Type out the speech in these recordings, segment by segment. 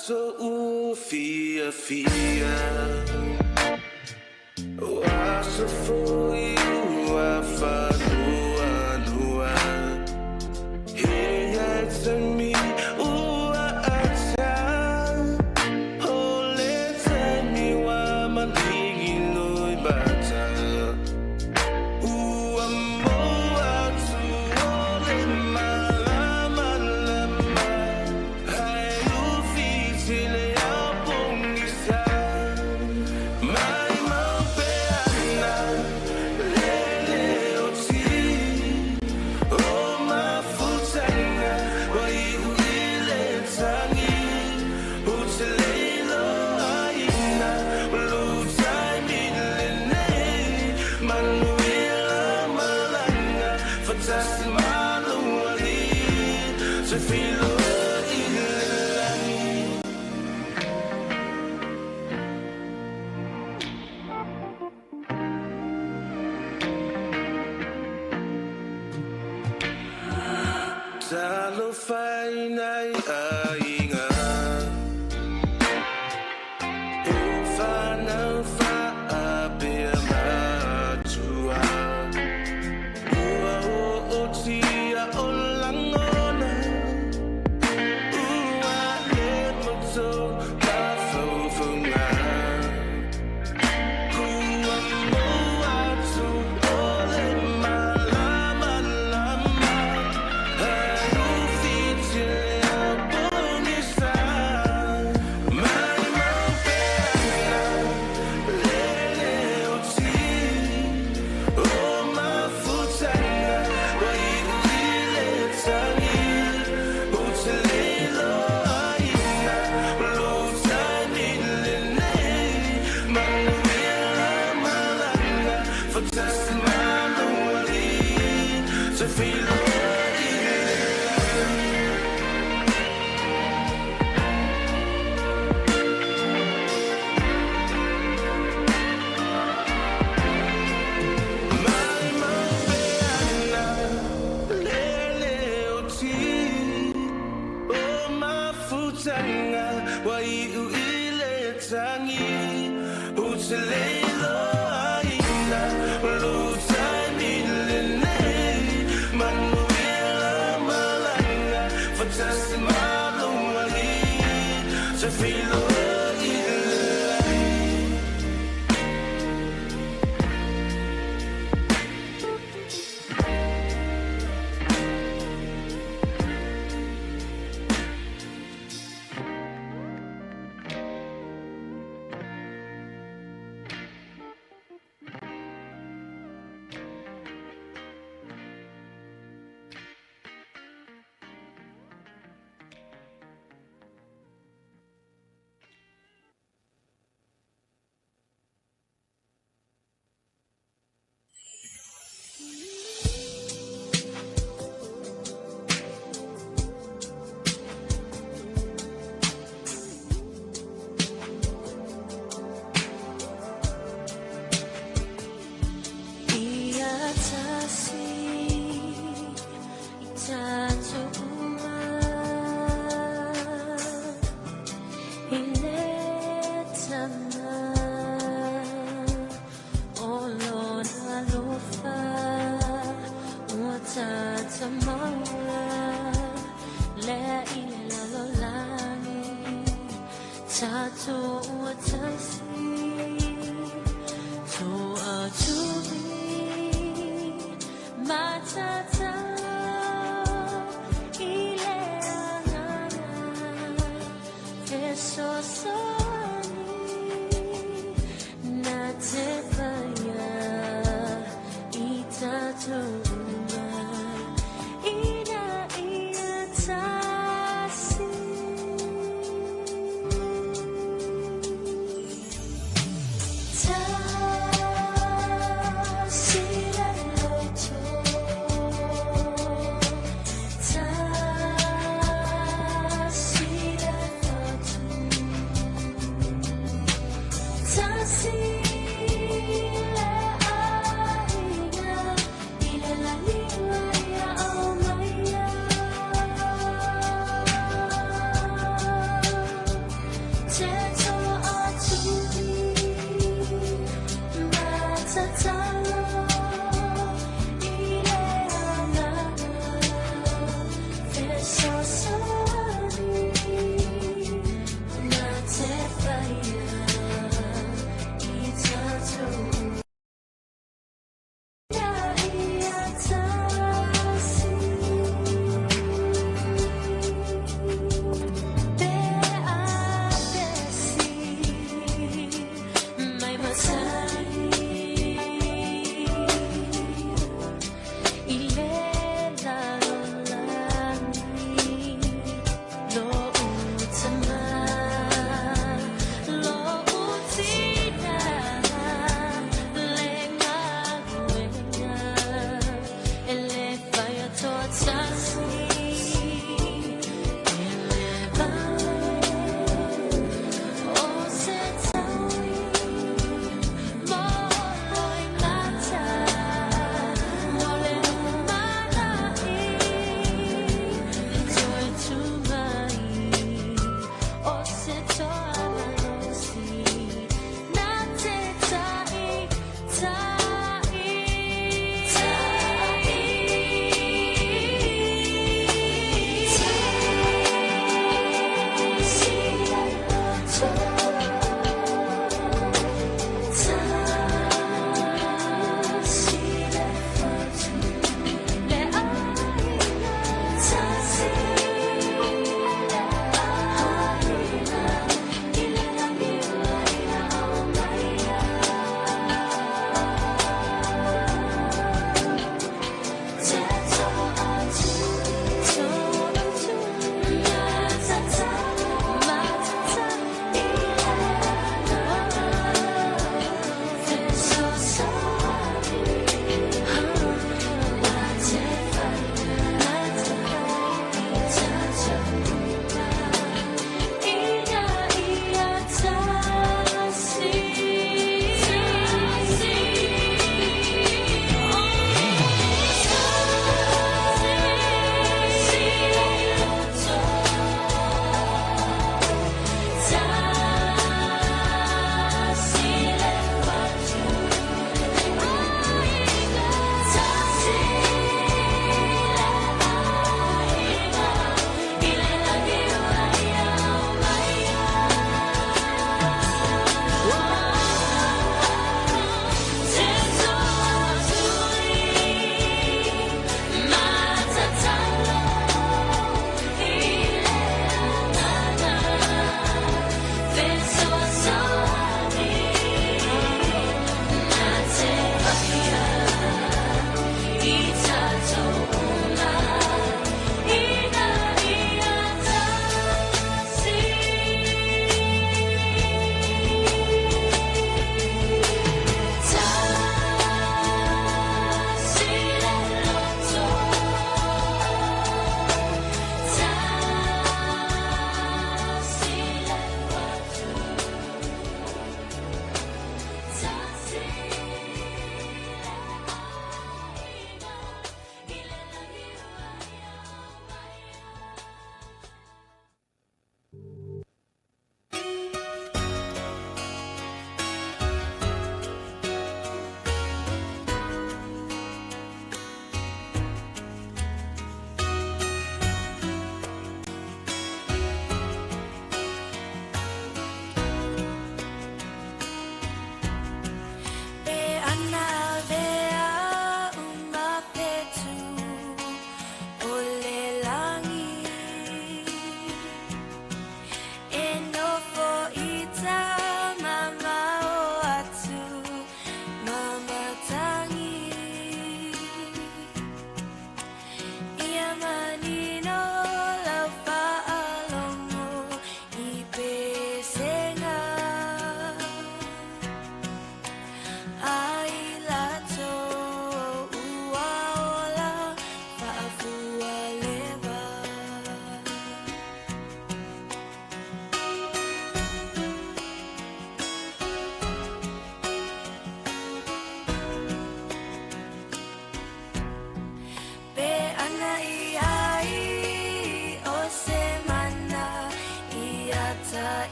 so fia fia. So for you, I follow Noa. He has me, oh, oh, let's tell me why my digging no better. Oh, I'm more to all in my lama. I do feel till I won't decide. My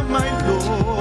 my Lord,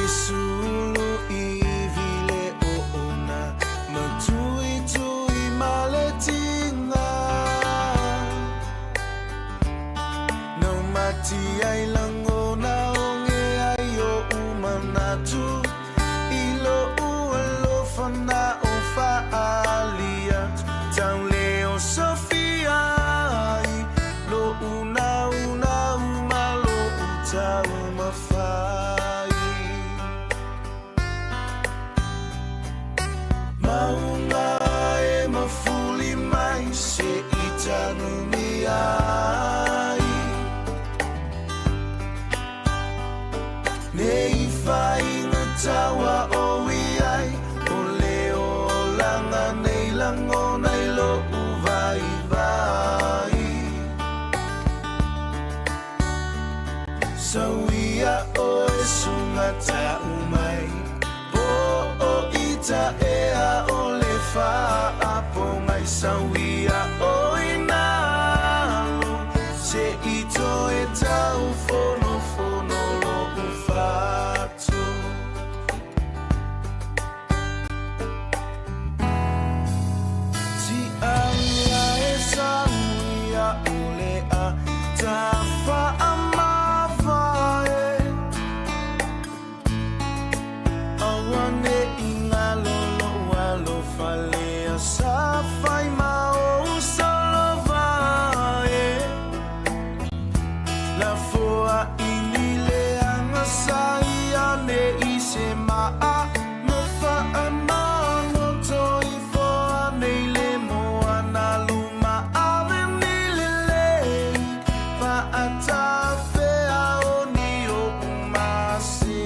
Isulu ivile oona matui tui maletinga no mati ai langona onge ayo umanatu ilo ualo fana ofa aliat tau leo Sofia lo una umalo utau mafai maunga e mafuli mai se itanumi ai nei fai ngatawa owi ai o leo langa nei langona ilo uvai vai Sawia o esungata umai po o ita ea o le fa apo mai sawia o inalu se ito e tau fono fono lo ufatu si anga e sawia o le a tafa Safai mau salavae la foa inile anga saia ne ise maa no fa amano toi foa nei le moa na luma ave nile fa atafea oni o umase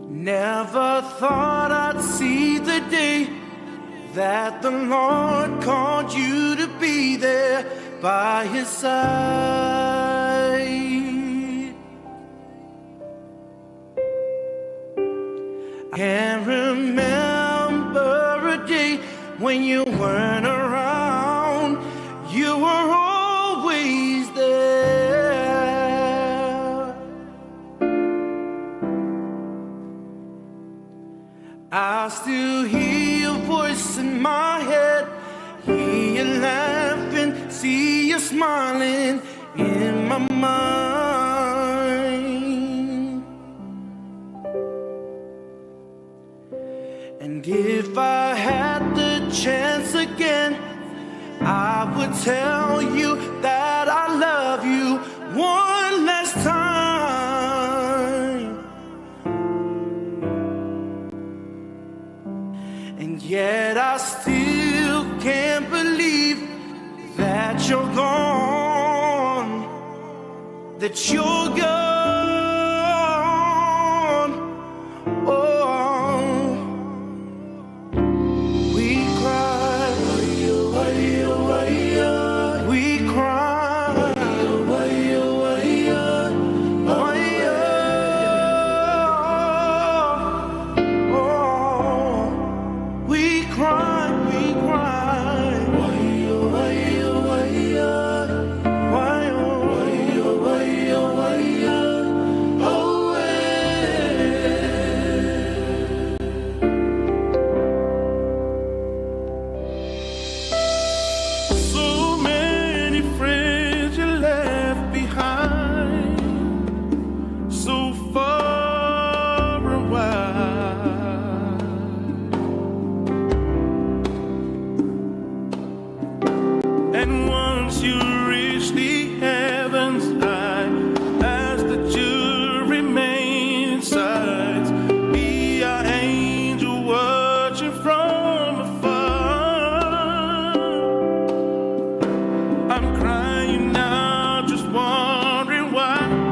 Never thought I'd see the day that the Lord called you to be there by His side. I can't remember a day when you weren't around. you smiling in my mind. And if I had the chance again, I would tell you that I love you one last time. And yet I still can't believe that you're gone, that you're gone. Why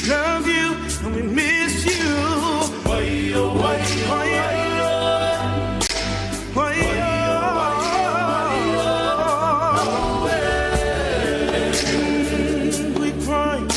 Love you and we miss you. We cry.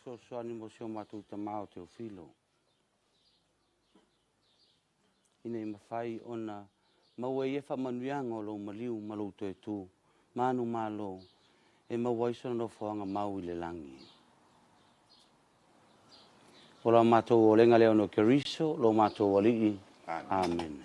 Fesoasoani mo se o mātou tamao Teofilo. Ina I mawhai ona maua I whamanuianga o lo maliu malo toe tū. Manu malo e mawaiso no whaanga mau I le langi. O la mātou o lenga leo no keriso, lo mātou o lii. Amen.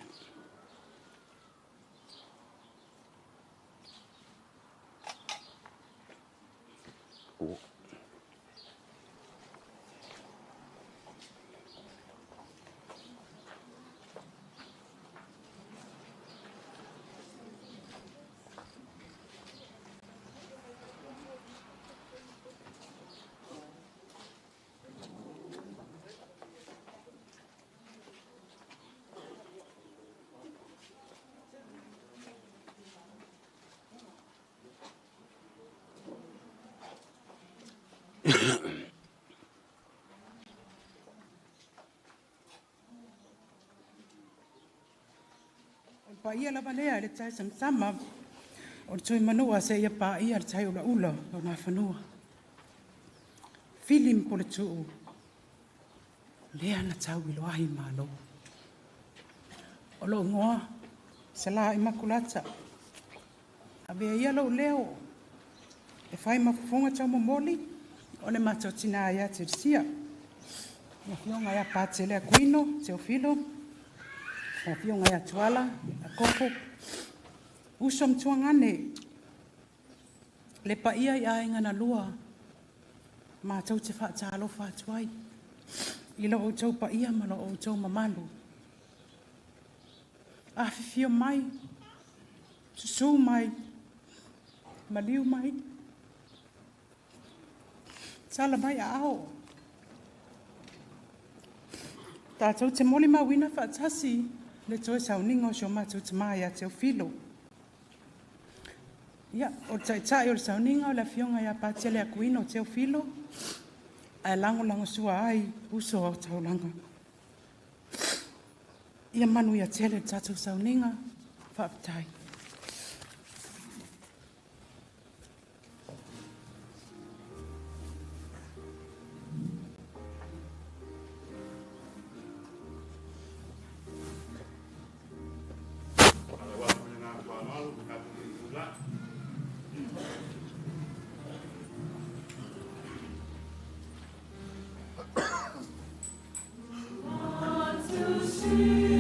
Pa ia la balea le tai sama o tui manua se ia pa ia le tai ula ula o na whanua. Filim po le tuu. Lea na tau I loahi malo. O lo ngoa se la Imakulata. A bea ia lo leo. E whai mafufonga tau mamoli. O le matau tina ia te sia. Ia fionga ia pa te lea kuino, Teofilo. Ia fionga ia tuala, Iakopo. Usom tuangane. Le pa ia ia inga lua. Matau te whaatalo whaatuai. Ilo o tau pa ia malo o tau mamalu. Awhiwhio mai. Susu mai. Maliu mai. Sala mai ao. Tātou te moli mawina whaatasi. Le toe sauninga o sio mātou te mai a Teofilo. Ia, o tai o le sauninga o le fionga ia pātele a kuino o Teofilo. Ai lango sua ai uso o taulanga. Ia manu ia tele tātou sauninga whaapitai. See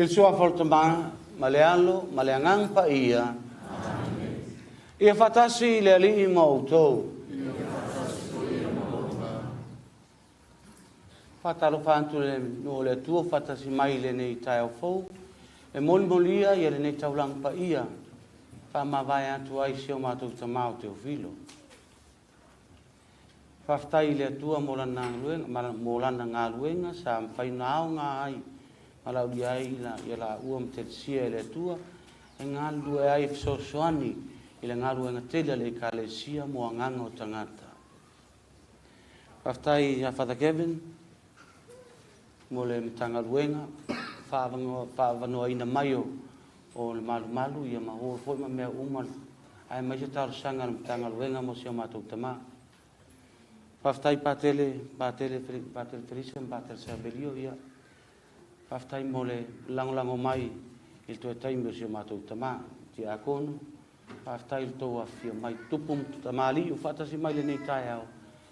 Il sua fortama, malealo, maleangang pa ia. Ia fatasi le ali mautou. Fatalo fantu le no le tua fatasi mai le nei tai fo. E molmolia ia le nei taulang pa ia. Fa ma vai atu ai sio matu tamau Teofilo. Faftai le tua molana luenga, molana ngā luenga sa fai nao ngā ai. Malau di ai la uam te sia le tua. E ngā lue ai Fesoasoani i le ngā luenga tele le kalesia mo nganga o tangata. Faftai a Father Kevin, mo le mitanga luenga, whaavanoa ina maio o le malu ia maho foi ma mea umal. Ai mai se taro sanga le mitanga luenga mo si o matou tama. Faftai patele Felisa, patele Saberio ia. Faftai mo le lango mai il tue taimio si o matou tama. Ti a kono. Faftai il tau a fia mai tupum tamali o fatasi mai le nei tai au.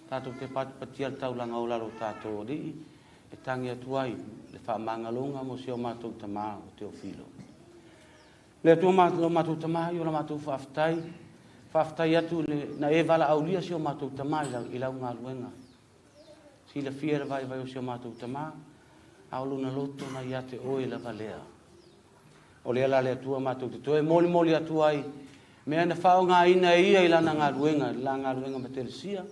Tatou te pati al tau langa o lalo tatou ori. E tangi atuai le whaamangalonga mo si o matou tama o Teofilo. Le atua matou tama i o la matou whaftai atu na e wala aulia si o matou tama i lau ngā luenga. Si la fiera vai o si o matou tama, auluna loto na iate oe la valea. O le ala le atua matou te toe, moli atuai, mea na whao ngā ina ia i lana ngā luenga, la ngā luenga matelesia,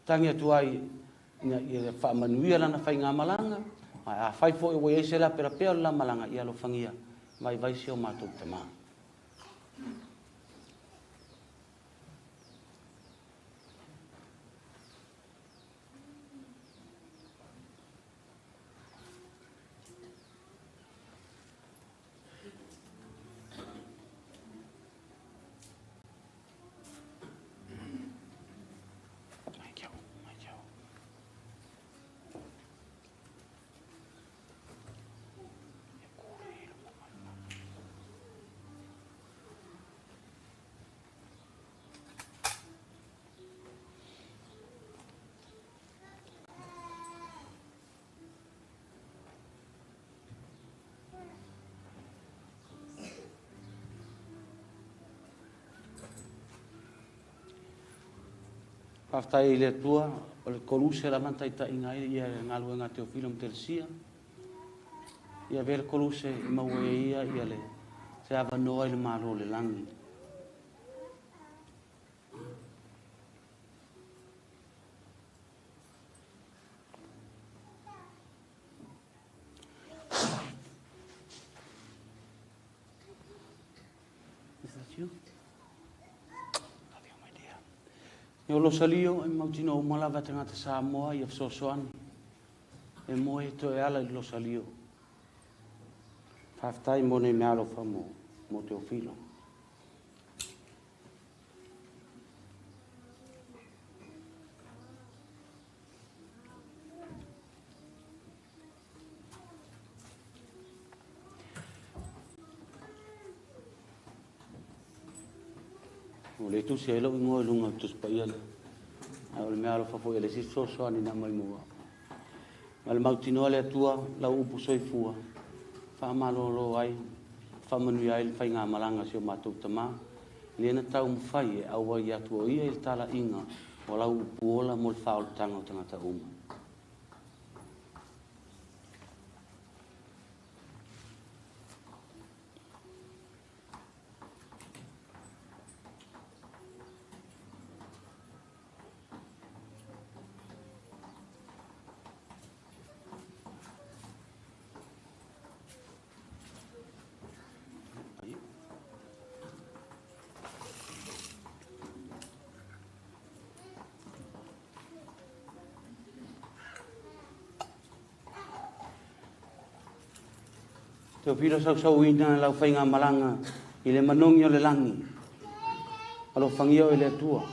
tangi atuai, ia wha manuia lana whai ngā malanga, a whai fo e wai eise la pera pea la malanga i alo whangia, vai si o matou tama. Faftai le tua, o le koluse la mantai ta inga ia ngā luenga Teofilo mtelsia. Ia vele koluse I maue ia le se avanoa I le malo le langi. Is that you? E o lo salio e mautino o malava tangata Samoa I Fesoasoani. E moe to e ala I lo salio. Faftai mo ne mealo famo mo Teofilo. O le tu se lo ngo lunga tu spaiale. Au le mealo fa foi le si Fesoasoani na mai mua. Mal mautino le tua la upu soifua. Fa malolo ai fa manu ai fa nga malanga si o matou tama. Le na tau mfai au wa ya tu ia il tala inga o la upu ola mo fa o tanga tanga uma. Teofilo sau ina lau whainga malanga I le manongi o le langi. Alo whangia o le tua.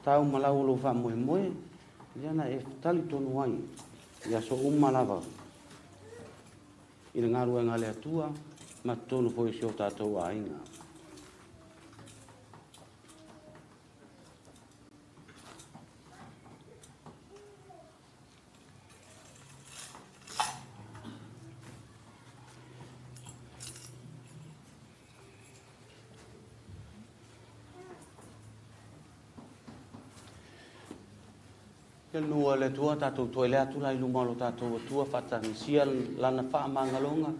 Tau malau lo wha moe moe. Iana e tali tonu ai. Ia so malava. I le ngaru e ngale atua. Ma tonu foi si o tātou a inga. Ke nua le tua tātou toi lea tula I lumalo tātou tua whatani sia lana wha mangalonga.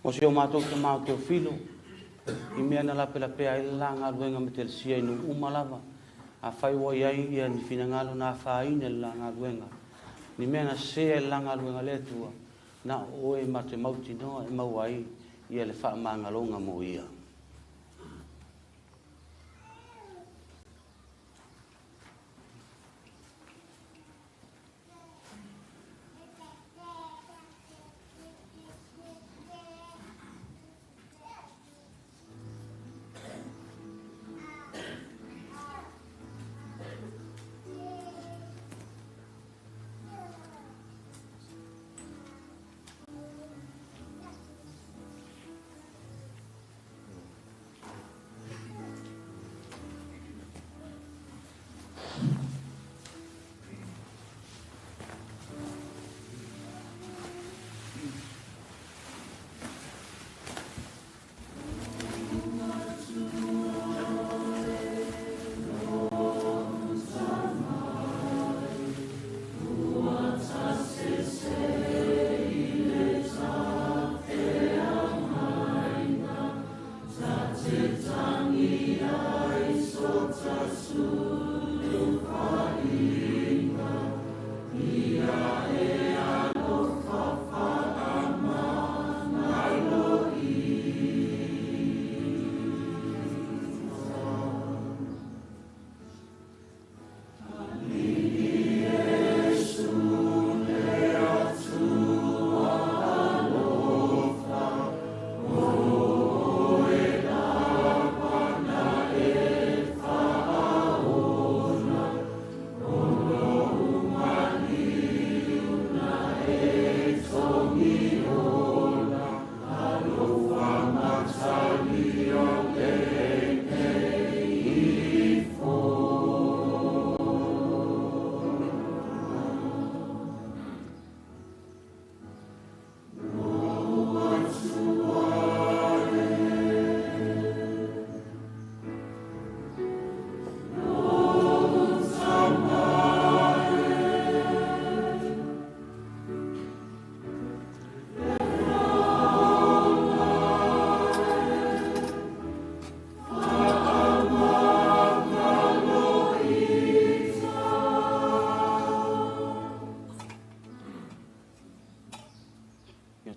Mo se o mātou te Mau Teofilo. I mea na lape lapea I langa luenga me te sia inu umalava. A whai wa iai ia ni whinangalo na whaine langa luenga. Ni mea na sea langa luenga le tua. Na oe ma te mauti noa e mauai ia le wha mangalonga mo ia.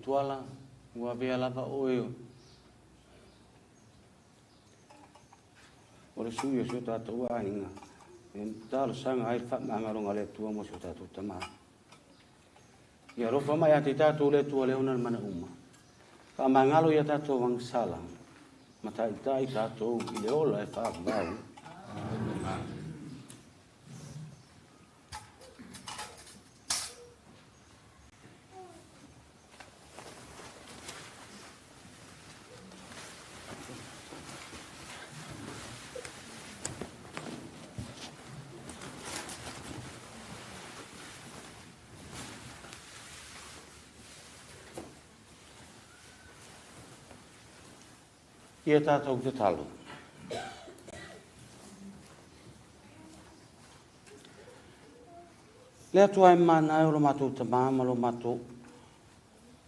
Tuala, ua vea lava oeo. O le sui o sio tātou a inga. E tālo sanga ai whamangaronga le tua mo sio tātou tama. Ia rofa mai ati tātou le tua leona mana uma. Ka mangalo ia tātou wang sala. Mata i tai tātou I le ola e whaavau. Ia tātou te talo. Lea tua e mana e o lo mātou te māma lo mātou.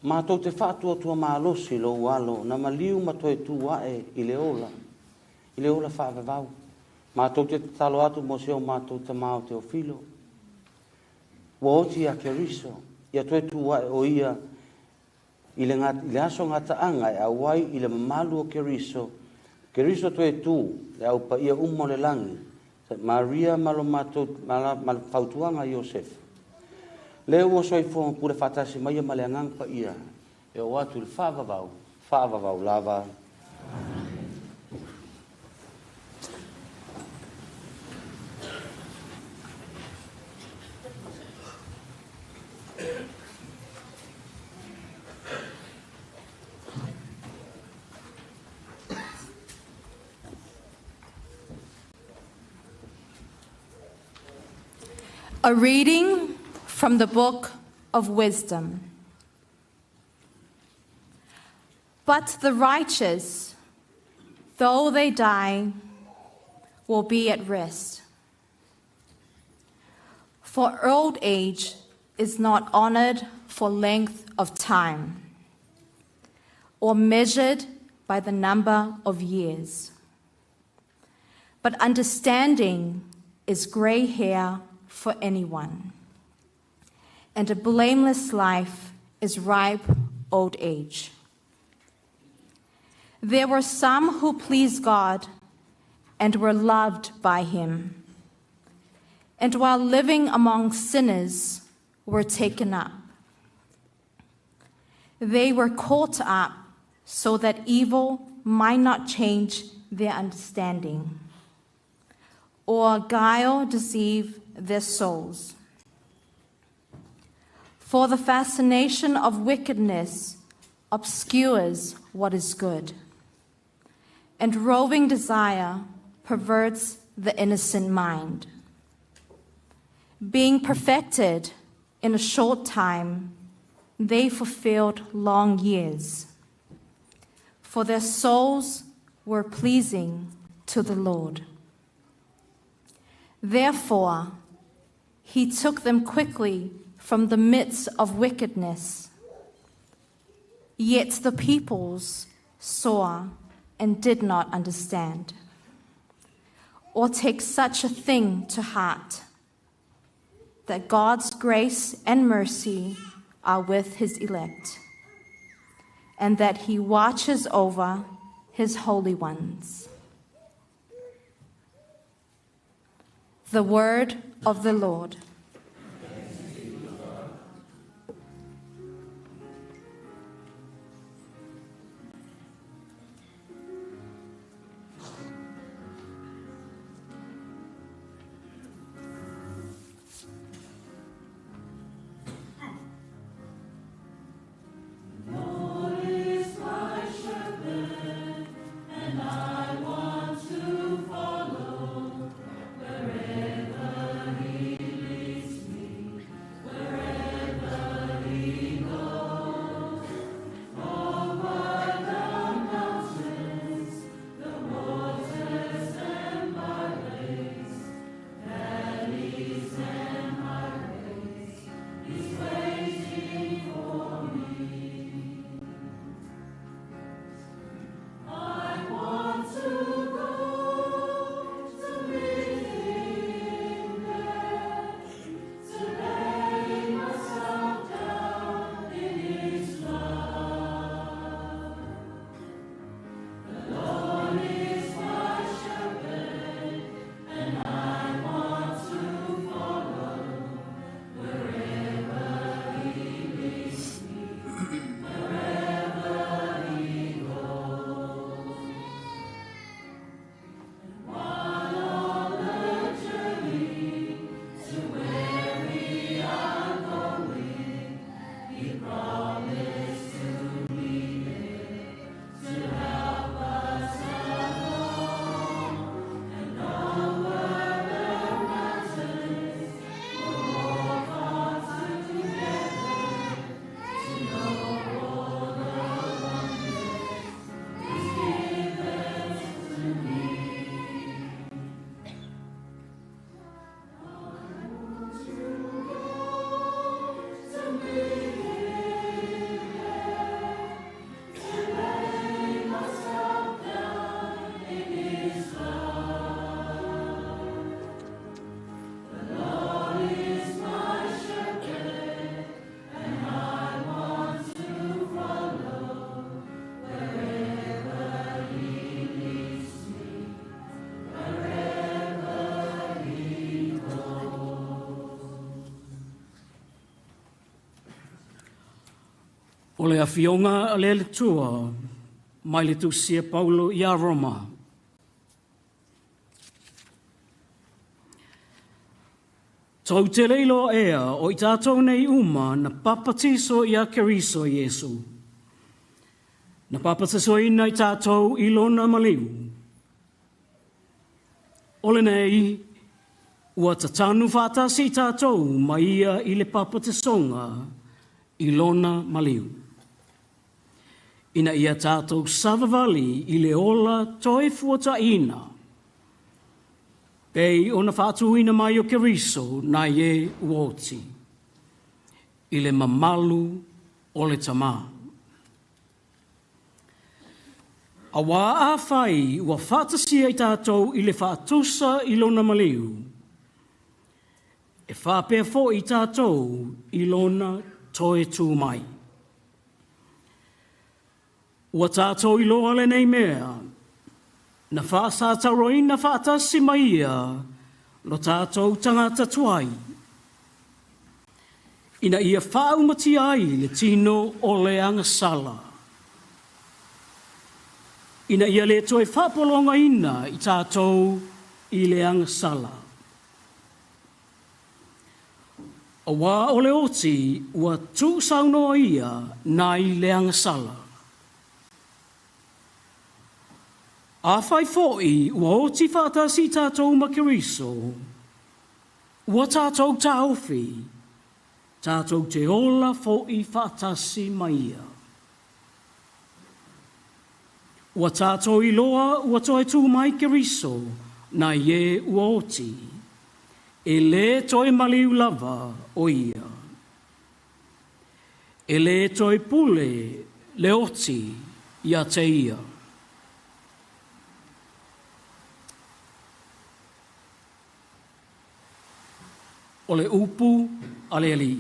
Mātou te whātua tua mālosi lo ualo, na maliu matoe tu wae I le ola. I le ola whaavavau. Mātou te talo atu mo seo mātou te Mau Teofilo. Wa oti a keriso, ia toe tu wae o ia I le aso ngata anga e awai I le mamalu o keriso. Keriso toe tu, le au pa ia umo le langi. Maria malo mato fautuanga Iosef. Leo o soifo pure fatasi mai ma le angang pa ia. E o atu le whaavavau lava. A reading from the Book of Wisdom. But the righteous, though they die, will be at rest. For old age is not honored for length of time, or measured by the number of years. But understanding is gray hair for anyone, and a blameless life is ripe old age. There were some who pleased God and were loved by him, and while living among sinners were taken up. They were caught up so that evil might not change their understanding, or guile deceive their souls. For the fascination of wickedness obscures what is good, and roving desire perverts the innocent mind. Being perfected in a short time, they fulfilled long years, for their souls were pleasing to the Lord. Therefore, he took them quickly from the midst of wickedness. Yet the peoples saw and did not understand, or take such a thing to heart, that God's grace and mercy are with his elect, and that he watches over his holy ones. The word of the Lord. O le awhionga a le tua, mai le tusia Paulo i a Roma. Tau te leilo ea o i tātou nei uma na papatiso i a keriso Iesu. Na papatiso ina i tātou i lona maliu. Ole nei, ua tatanu whātasi tātou mai ia i le papatisonga i lona maliu. Ina ia tātou savavali i le ola toi fuata ina. Pei ona whaatuina mai o Keriso na ye uoti. I le mamalu o le tamā. A wā a whai ua whātasia i tātou i le whātusa i lona maliu. E whāpea fo i tātou i lona toe tū mai. Ua tātou i loa le nei mea, na whaasātaroina whaatasi mai ia, lo tātou tangata tuai. Ina ia whaumati ai le tino o le angasala. Ina ia le toe whapolonga ina i tātou i le angasala. A wā o le oti ua tūsaunoa ia nai le angasala. A whai fōi ua oti whātasi tātou makiriso, ua tātou tāofi, tātou te ola fōi whātasi maia. Ua tātou i loa ua toe tū mai kiriso na ie ua oti, e le toe maliu lava o ia. E le toe pule le oti ia te ia. O le upu a le ali.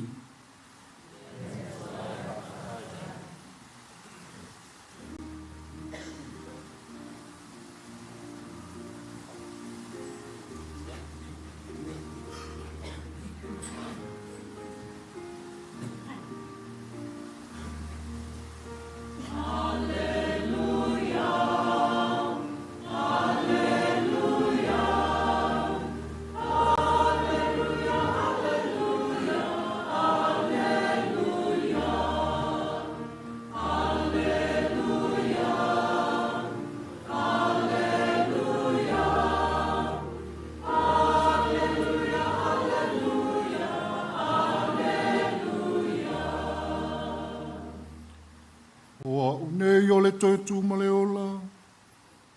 Toi tu maleola,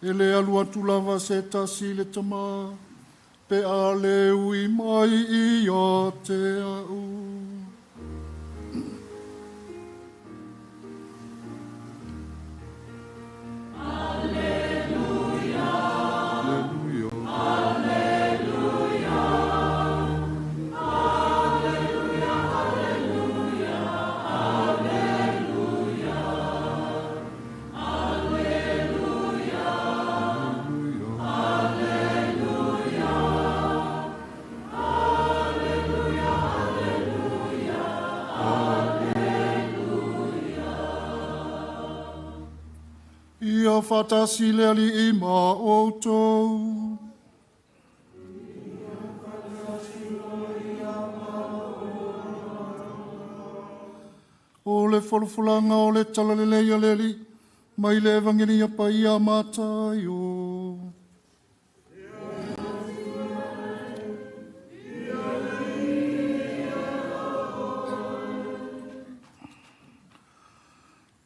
ele alua tu lava se tasi le tama, pe ale ui mai I a te au. Whatasi le ali I ma outou. O le wholofulanga o le talalelei a leli, mai le evangelia pa ia mātai o.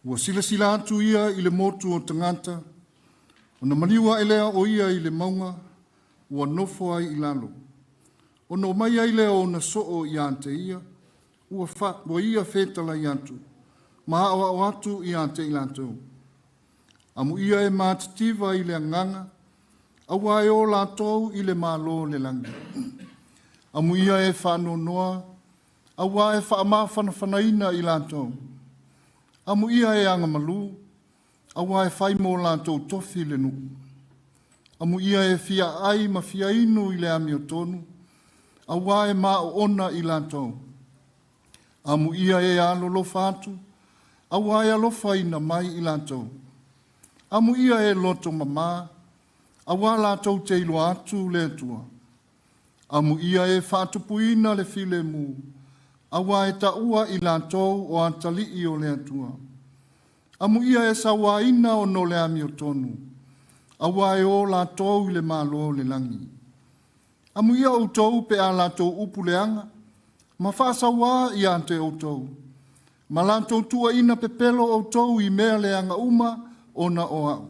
Ua sila atu ia I le motu o tangata, o na maniwa elea o ia I le maunga, ua nofo ai I lalo. O no mai ai lea o na soo I ante ia, ua ia whetala I atu, maa o atu I ante I lantou. Amu ia e mātitiva I le anganga, awa e o latou I le malo le langi. Amu ia e whano noa, awa e whaamawhanawhanaina I lantou. Amu ia e anga malu, awa e whai mō lātou tofi le nuku. Amu ia e fia ai ma fia inu I le ami o tonu, awa e mā o ona I lātou. Amu ia e alolo fātu, awa e alofa ina mai I lātou. Amu ia e loto mamā, awa lātou te ilo atu le tua. Amu ia e whātupuina le file mu, awa e taua I lātou o antali I o le atua. Amu ia e sawaina o no le ami o tonu. Awa e o lātou I le malo le langi. Amu ia o tou pe a lātou upu leanga. Ma whāsawa I ante o tou. Ma lātou tua ina pepelo o tou I mea leanga uma o na o au.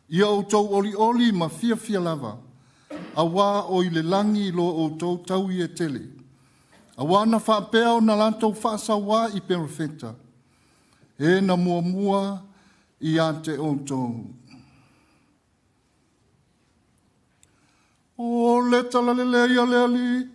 Ia o tou oli oli ma fia fia lava. a wā o i le langi lo o tau tau i e tele. A wā na whaapea o na lantou whaasa wā i perifeta. E na mua mua i ante o tau. O le talalele ia le ali.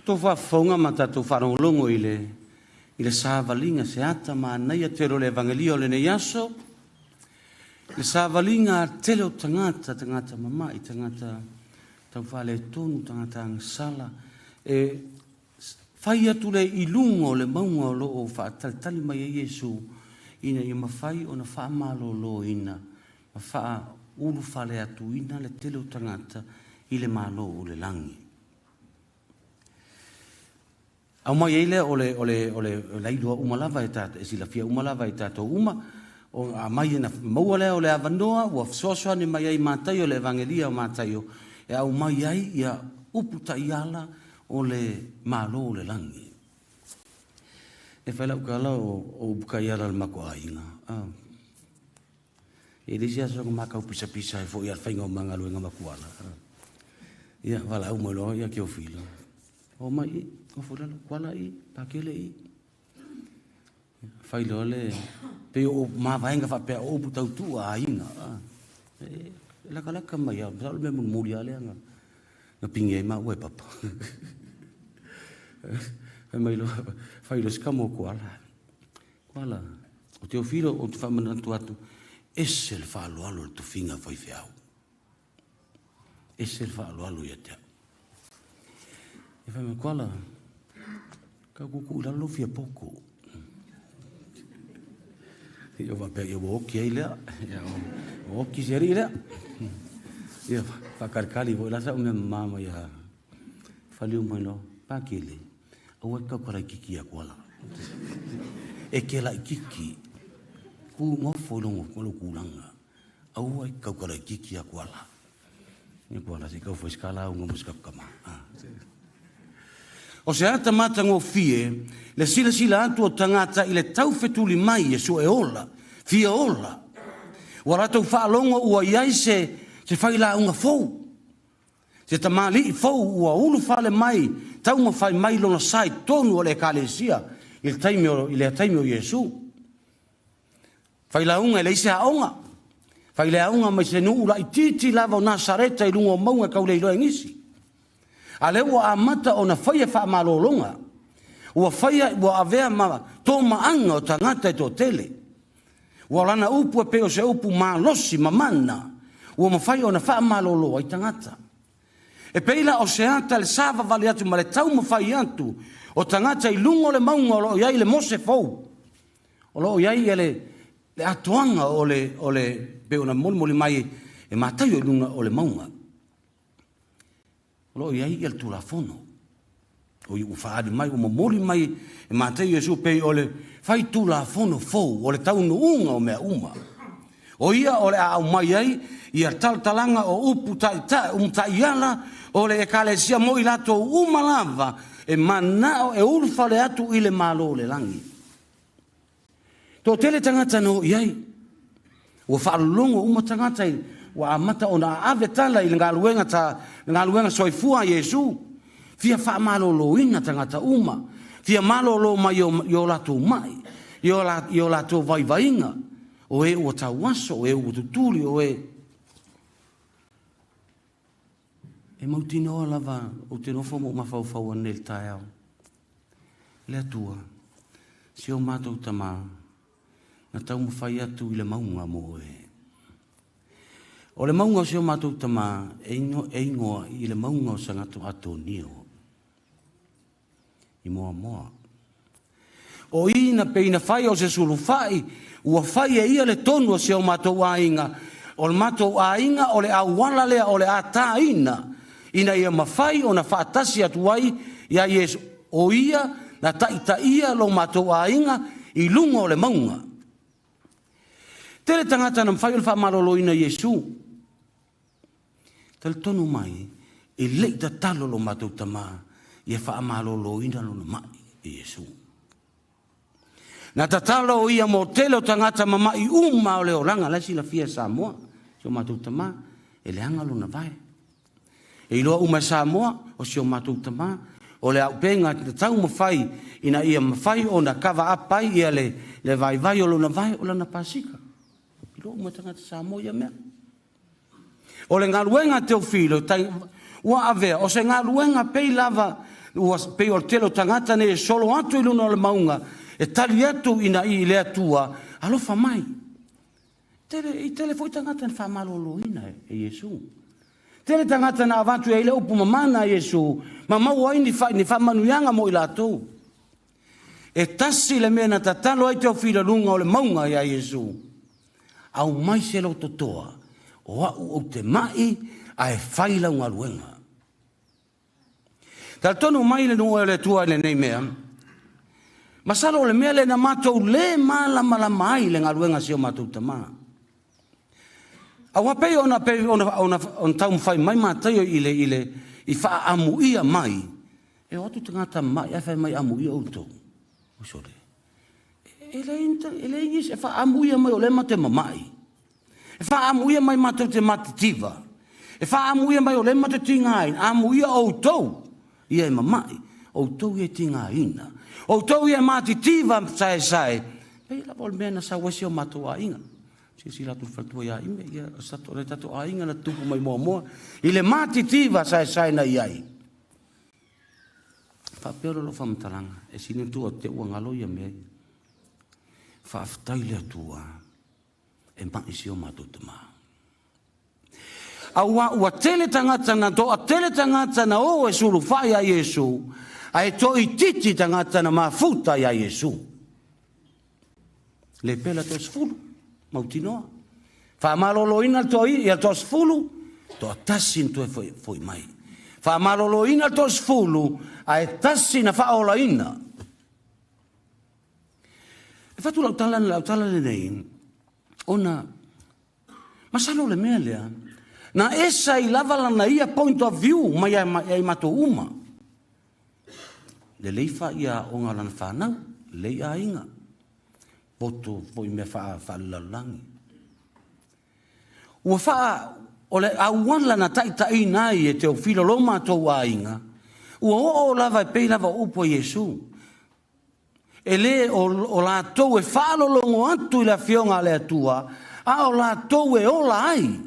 Tō whafonga ma tātou wharongolongo i le sāwalinga se ata ma naia tero le evangelio le ne yaso. Le sāwalinga tele o tangata mamai, tangata tau whale tonu, tangata angasala. Whai atu le ilungo le maunga o loo whaatalitali mai e Yesu ina i mawhai o na whaamalo lo ina. Ma wha ulu whale atu ina le tele o tangata i le malo o le langi. Au mai ele ole lailua umalava e tata, e sila fia umalava e tata uma, o a mai na maua lea o le avanoa, ua Fesoasoani mai ai mātai o le evangelia o mātai o, e au mai ai ia uputa iala o le malo o le langi. E whaila ukala o upuka iala le mako ainga. E lisi aso ko makau pisa e fo ia whainga o mga luenga makuala. Ia wala au malo ia ki o filo. O mai o fulalo kuala i pakele i failo le pe o mavaenga fa pe o butau tu ainga la kala mai ya sal me muri ale nga na pinge ma we papa mai lo failo skamo kuala o Teofilo o tu famana tu atu esel falo alo tu finga foi feau esel falo alo ya te e fa me kuala ka kuku la lo fia poco io va per io occhi ai là occhi seri là io fa carcali voi la sa una mamma ya fali un mano pa kile o ka kora kiki ya kwala e ke la kiki ku mo folongo ko lo kulanga au ai ka kora kiki ya kwala ni kwala se ka fo skala un mo skapa o se ata mata ngō fie, le sila atu o tangata i le tau whetuli mai e su e ola, fia ola. Wa ratou whaalongo ua iai se whaila unga fou. Se tamali i fou ua ulu whale mai, tau ma whai mai lona sai tonu o le kalesia, i le taimi o Yesu. Whaila unga i le ise haonga. Whaila unga mai se nuu la i titi lava o Nasareta i lungo maunga kaule i loa ngisi. Ale ua amata o na whaia wha malolonga. Ua whaia, ua avea ma tō maanga o tangata e tō tele. Ua lana upu e peo se upu malosi mamana. Ua ma whaia o na wha malolo ai tangata. E peila o se ata le sava vali atu ma le tau ma whai atu o tangata i lungo le maunga o lo iai le mose fau. O lo iai e le atuanga o le peo na moli mai e mātai o lunga o le maunga. Lo iai il tulafono. O i ufaadi mai, o momori mai, e mātai Yesu pei o le fai tulafono fou, o le taunu unga o mea uma. O ia o le au mai ai, i ar talanga o upu taiala, o le ekalesia mo i lato uma lava, e manao e ulfa le atu i le malo le langi. Tō tele tangata no iai, o whaalongo uma tangata i, wa amata ona ave tala i ngaluenga soifua Yesu fia fa malolo ina tangata uma fia malolo mai yo lato mai yo lato vai vainga o e o tawaso o e o tutuli o e mautino lava o te nofo mo mafau nel taeo le tua si o mato tama na tau mo fai atu i le maunga mo e o le maunga o seo mātou tama e ingoa i le maunga o sangatu ato nio. I moa. O ina pe ina whai o se sulu whai, ua whai e ia le tonu o seo mātou ainga. O le mātou ainga o le awala lea o le ata ina. Ina ia mawhai o na whaatasi atu ai, ia Yesu. O ia na taita ia lo mātou ainga i lunga o le maunga. Tele tangata na mwhai o le whaamaloloina Iesu. Tele tonu mai, e lei ta talo lo matou tama, i e whaamaloloina lo na mai Iesu. Na tatalo o ia mo tele o tangata mamai uma o leo langa, lesi la fia Samoa, si o matou tama, e le anga lo na vai. E iloa uma Samoa, o si o matou tama, o le au penga te tau mawhai, ina ia mawhai o na kawa apai, ia le vai o lo na vai, o la na pasika. Iloa uma tangata Samoa ia mea. O le ngaluenga Teofilo, ua avea, o se ngaluenga pei lava, ua pei o telo tangata ne solo atu iluna o le maunga, e tali atu ina i le atua, alofa mai. I tele foi tangata na whamalolo ina e Iesu. Tele tangata na avatu e le upu mamana Iesu, ma mau ai ni whamanuianga mo i latou. E tasi le mea na tatalo ai Teofilo lunga o le maunga ia Iesu. Au mai se lo totoa, o au o te mai a e whaila unga luenga. Tal tonu mai le nua le tua le nei mea, masalo le mea le na matou le mala mai le ngaluenga si o matou tamaa. Awa pei ona tau mwhai mai mātai i wha amu ia mai. E o atu tangata mai, e whai mai amu ia outou. O sore. E le ingis, e wha amu ia mai o le mate mamai. E wha amu ia mai mātou te matitiva. E wha amu ia mai o le mate tingain. Amu ia outou. Ia e mamai. Outou ia tingaina. Outou ia matitiva sae. Pei la vol mea na sa wesi o mātou a inga. Si la tu fatua ia ime ia sato le tato a inga na tupu mai moa i le matitiva sae na iai fa pero lo famtalanga e sine tu o te uangalo ia me fa aftai le tua e ma isi o matutama ua tele tangata na to a tele tangata na o e suru fai a Iesu a e to i titi tangata na mafuta ia Iesu le pela to sfulu mautinoa. Whaamaloloina toi ia tos fulu, to tasin to foi mai. Whaamaloloina tos fulu, a e tasina whaolaina. E whatu lautala le nei, ona, masalo le mea lea, na esa i lavala na ia point of view, mai ai mato uma. Le leifa ia onga lana whanau, lei a inga. Poto foi me fa lalangi. Ua fa o le auala na tai nai e Teofilo lo matou ainga. Ua o lava e pei lava upo Iesu. E le o latou e whaalolongo atu i la fionga le atua, a o latou e ola ai.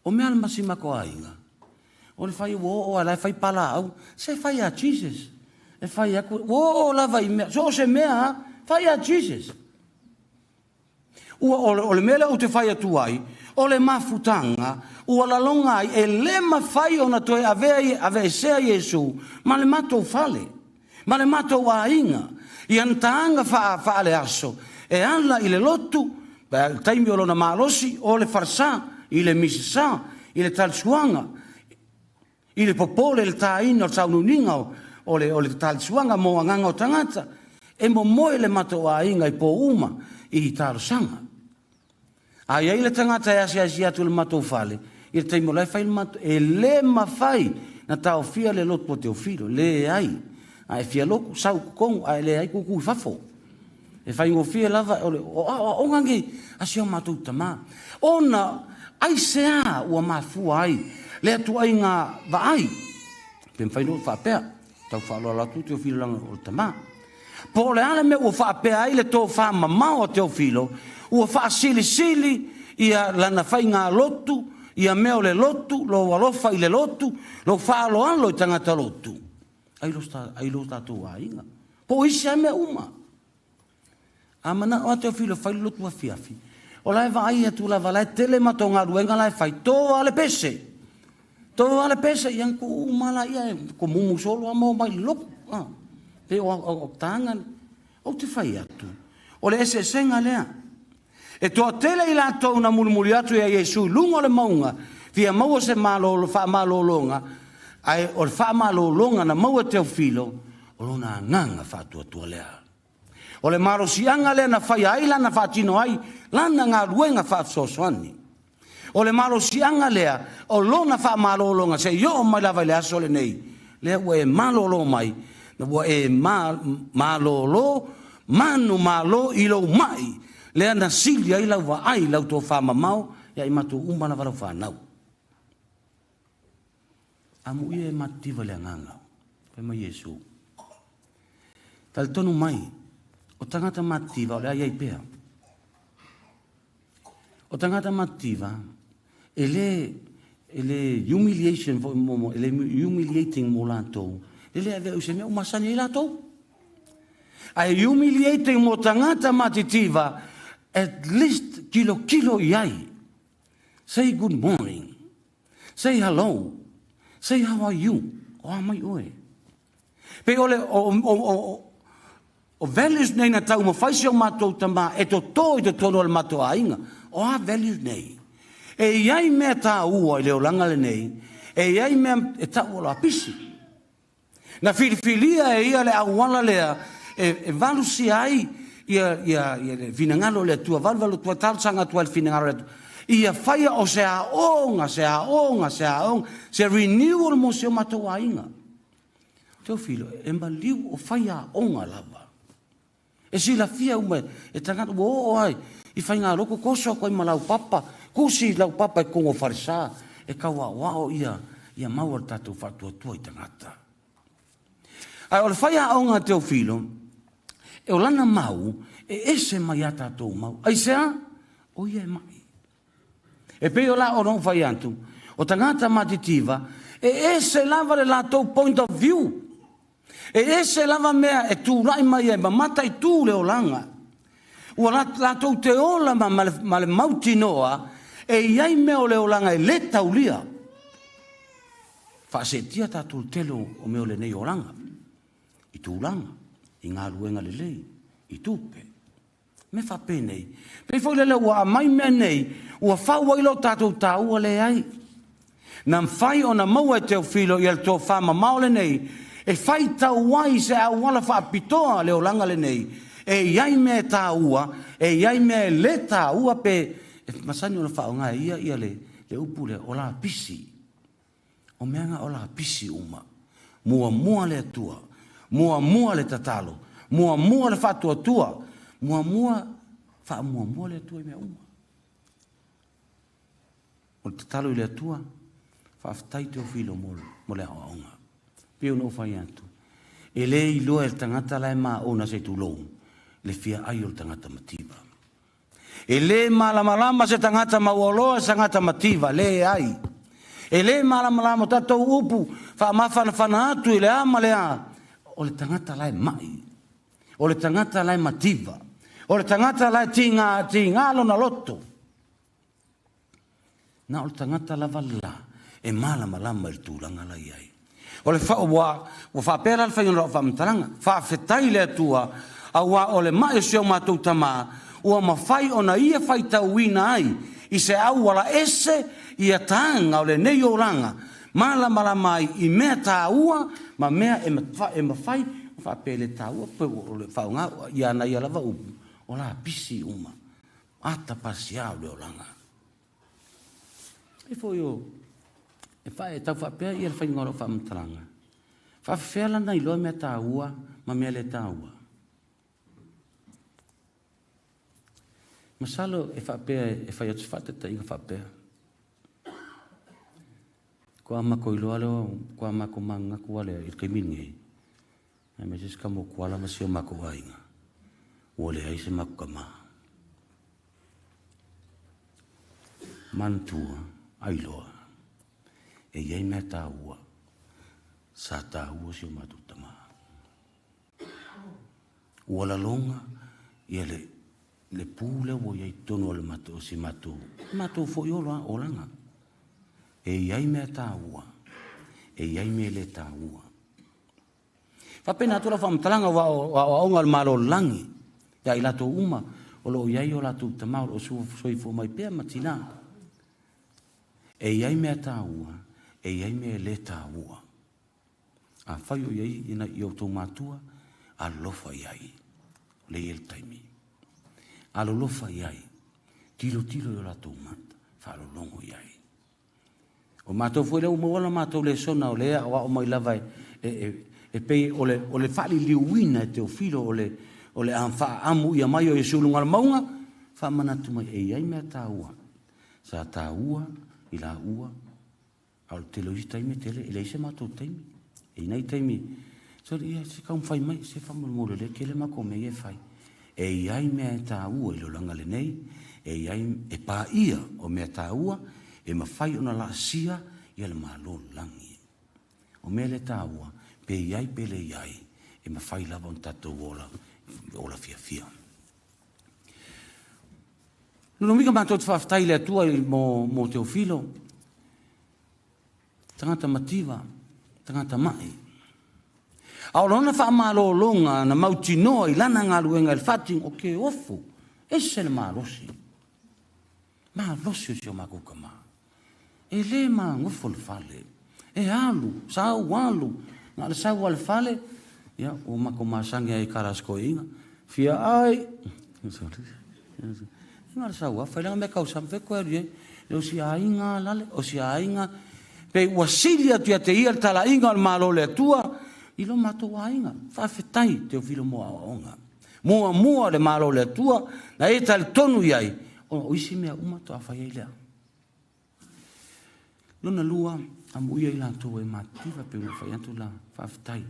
O mea le masimako ainga. O le fai o ala fai pala au, se fai a Jesus. E fai a o lava i mea, so se mea fai a Jesus. Ua o le mele o te fai atu ai, o le mafutanga, ua la longa ai, e le mawhai ona toe ave sea Iesu, ma le matou fale, ma le matou a inga, i antaanga faale aso, e ala i le lotu, taimi o lona malosi, o le farsa, i le misisa, i le talsuanga, i le popole, le taina, o saununinga, o le talsuanga, mo anganga o tangata, e mo moe le matou a inga i po uma i tarosanga. Ai ai le tangata e asi atu le matou fale, i le taimo lai fai le matou, e le mawhai na tau fia le lotu po Teofilo, le ai, a e fia loku, sau kukongu, a le ai kuku i fafo. E fai ngo fia lava, o ngangi, asi o matou tama. Ona, ai sea ua mafua ai, le atu ai ngā va ai, pen fai no whapea, tau whaaloa latu Teofilo langa o tama. Po le ale me ua whaapea ai le tō wha mamao Teofilo, ua wha sili ia lana whai ngā lotu, ia meo le lotu, lo walofa i le lotu, lo whaalo alo i tangata lotu. Ai lo tātou a inga. Po isi ai mea uma. A mana o Teofilo whai lotu a fiafi. O lai wa ai atu la walai tele mato ngā ruenga lai whai tō ale pese. Tō ale pese, ian ko umala ia, ko mumu solo a mau mai loku. Pe o tangan, o te whai atu. O le ese senga lea. E toa tele i lātou na mulmuli atu ia Iesu, lunga le maunga, fia maua se whaamalolonga, ai o le whaamalolonga na maua Teofilo, o lona nganga whaatua tua lea. O le marosianga le na whai ai lana whaatino ai, lana ngā ruenga whaatsosoani. O le marosianga lea, o lona wha malolonga se yo mai lawa le aso le nei. Lea ua e malolo mai, na ua e malolo, manu malo ilo mai. Lea na sili ai lau wa ai lau tō wha mamau, ia i matu umana warau whanau. Amu ia e mativa le angangau, kai mai Yesu. Tal tonu mai, o tangata mativa o le ai pea. O tangata mativa, ele humiliation, ele humiliating mo lato. Ele ave o se me o masani lato. Ai humiliating mo tangata matitiva, at least kilo iai. Say good morning. Say hello. Say how are you? O mai oe. Pe ole o values nei na tau mo faisi o matou tama e to toi te tono le matou ainga. O a values nei. E iai mea tā ua i leo langa le nei. E iai mea e tau o la pisi. Na filifilia e ia le awala lea e valusi ai ia le finangalo le tua valvalo tua talsanga tua le finangalo le tua. Ia whaia o se aonga, se renewal mo se o matou ainga. Teofilo, e maliu o whaia aonga lava. E si la fia ume, e tangata, o ai, i whai ngā roko koso koe ma lau papa, kusi lau papa e kongo wharisa, e kaua wao ia maua tatou whatua tua i tangata. Ai, o le whaia aonga Teofilo, e o lana mau, e ese mai a tatou mau. Ai sea, o ia e mai. E peo la o non fai antu, o tangata matitiva, e ese lava le latou point of view. E ese lava mea e tu rai mai e mamata i tu le olanga. Ua latou te ola ma le mauti noa, e iai mea o le olanga e le taulia. Whaasetia tatou telo o meo le nei olanga. I tu langa, i ngā ruenga le lei, i tupe. Me whape nei. Pei fo lele ua mai mea nei, ua whaua ilo tātou tāua le ai. Nam whai o na maua e Teofilo i al tō whama maole nei, e whai tau wai se a wala whaapitoa le o langa le nei, e iai mea tāua, e iai mea le tāua pe, e masani o na whao ngai ia le upu le o la pisi. O meanga o la pisi uma. Mua le atua, mua le tatalo, mua le whatua tua, mua le atua i mea uma. O te talo i le atua, whaafitai Teofilo mo le aonga. Peo no whai atu. E le i loa el tangata lai maa ona se tu lou, le fia ai o tangata mativa. E le malamalama se tangata mauoloa se tangata mativa, le ai. E le malamalama tatou upu, whaamawhanawhana atu i le ama le a, o le tangata lai mai, o le tangata lai mativa, o le tangata lai tingalo na loto. Na o le tangata lava la, e malamalama il tūlanga lai ai. O le whaapera al whainga roa whaamtaranga, whaafetai le atua, a wa o le mai seo mātou tamā, ua mawhai o na ia whai tauina ai, i se au wala ese, i a tāanga o le nei o ranga, malamalama ai i mea tāua, ma mea e mawhai, whaapele tāua, o le whaunga, i ana i alava upu, o la pisi uma, ata pasia o le o ranga. E foi o, e whae tau whaapea i al whaingoro whaamtaranga. Whaafela na iloa mea tāua, ma mea le tāua. Masalo e whaapea, e whai atu whatata inga whaapea. Kua mako iloa leo, kua mako manga kua leo, il keimingi. E me sis kamo kuala masio mako ainga. Uole aise mako kama. Mantua, ailoa. E iei mea tāua. Sa tāua sio matutama. Uala longa, ia le pūle o iei tono le mato si mato. Mato fo i olanga. E iei mea tāua. E iei mea le tāua. Whapena atura whamtalanga wa aonga le malo langi. Ia i lato uma, o lo iei o lato tamau, o soifo mai pēr matina. E iei mea tāua. E iei mea le tāua. A whai o iei ina i o tō mātua, a lofa iei. le il taimi. Alo lofa iai, tilo yo la tō mata, whalo longo iai. O mātou fwere o mawala mātou le sona o lea, o mai lava e pei o le whali liuina e Teofilo o le wha amu ia mai o e sulunga maunga, wha manatu mai e iai mea tā ua. Sa tā ua, i la ua, au te loisi taimi tele, e leise mātou taimi. E nei taimi, so ia se kaum whai mai, se whamolmole le kele mako me e whai. E iai mea tā ua i lo langa le nei, e iai e pā ia o mea tā ua, e mawhai ona la sia i ale malo langi. O mea le tā ua, pe iai pe le iai, e mawhai lava on tatou ola fia. Nuno mika mātou te whawhtai le atua mo Teofilo, tangata mativa, tangata mai. A orona wha amalo longa na mauti noa i lana ngā luenga il whating o ke ofu. E se le mālosi. Mālosi o si o makuka mā. E le mā ngofo le whale. E alu, sau alu. Ngā le sau ale whale. Ia, o mako māsangi ai karasko inga. Fia ai. Ngā le sau a, whailanga me kau samwheko e rie. E o si a inga lale, o si a inga. Pe wasilia tua te ia tala inga al malo le tua. Ilo matou ainga, whawhetai Teofilo moa onga. Mua le malo le tua, na e tali tonu iai, o isi mea umato a whai lea. Lona lua, amu ia ila tō e mativa pe ua whai atu la whawhetai.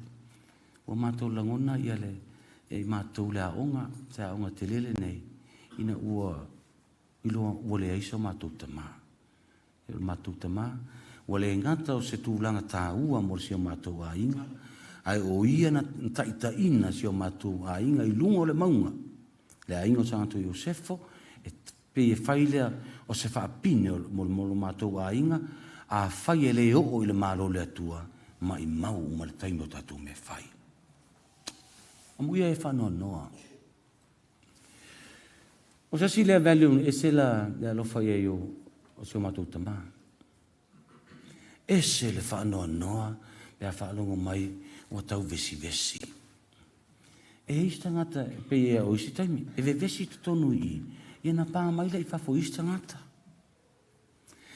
O matou langona ia le, e matou le aonga, te aonga te lele nei, ina ilo ua le aiso matou tamā. E matou tamā, ua le ngata o se tūlanga tā ua mo si o matou a inga, ai o ia na taitaina si o mātou a inga i lungo le maunga. Le a inga o sangato Iosefo, e pe e whailea o se whaapine mo le mātou a inga, a whai e le o i le mālo le atua, ma i mau ma le taimo tātou me whai. Amu ia e whanoa noa. O sa si lea value e se la alofa e o se o mātou tamā. E se le whanoa noa, pea whaalongo mai, o tau vesi. E istangata pe e o isi taimi, e ve vesi tonu i na pā maila i whafo istangata.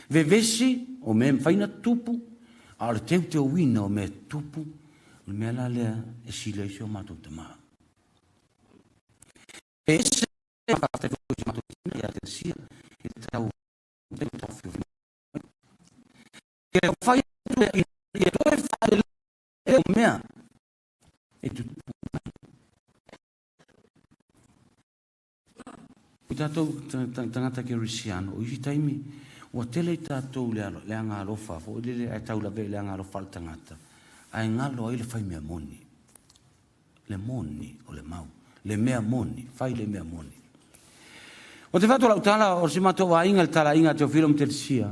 Ve vesi o me whaina tupu, a le teu wina o me tupu, o me ala lea e sila isi o mātou tamā. E se whaftai fwoi mātou tina i a te sia, e tau tawhio. E whaia i e toe whaile e o mea, e tutu i tātou tangata ke risiano, o isi taimi, ua tele i tātou le anga alofa, o le tau lawe le anga alofa al tangata, ai ngalo ai le whai mea moni. Le moni o le mau, le mea moni, whai le mea moni. O te whatu lau tala, o si matou a inga le tala inga Teofilo mtelisia,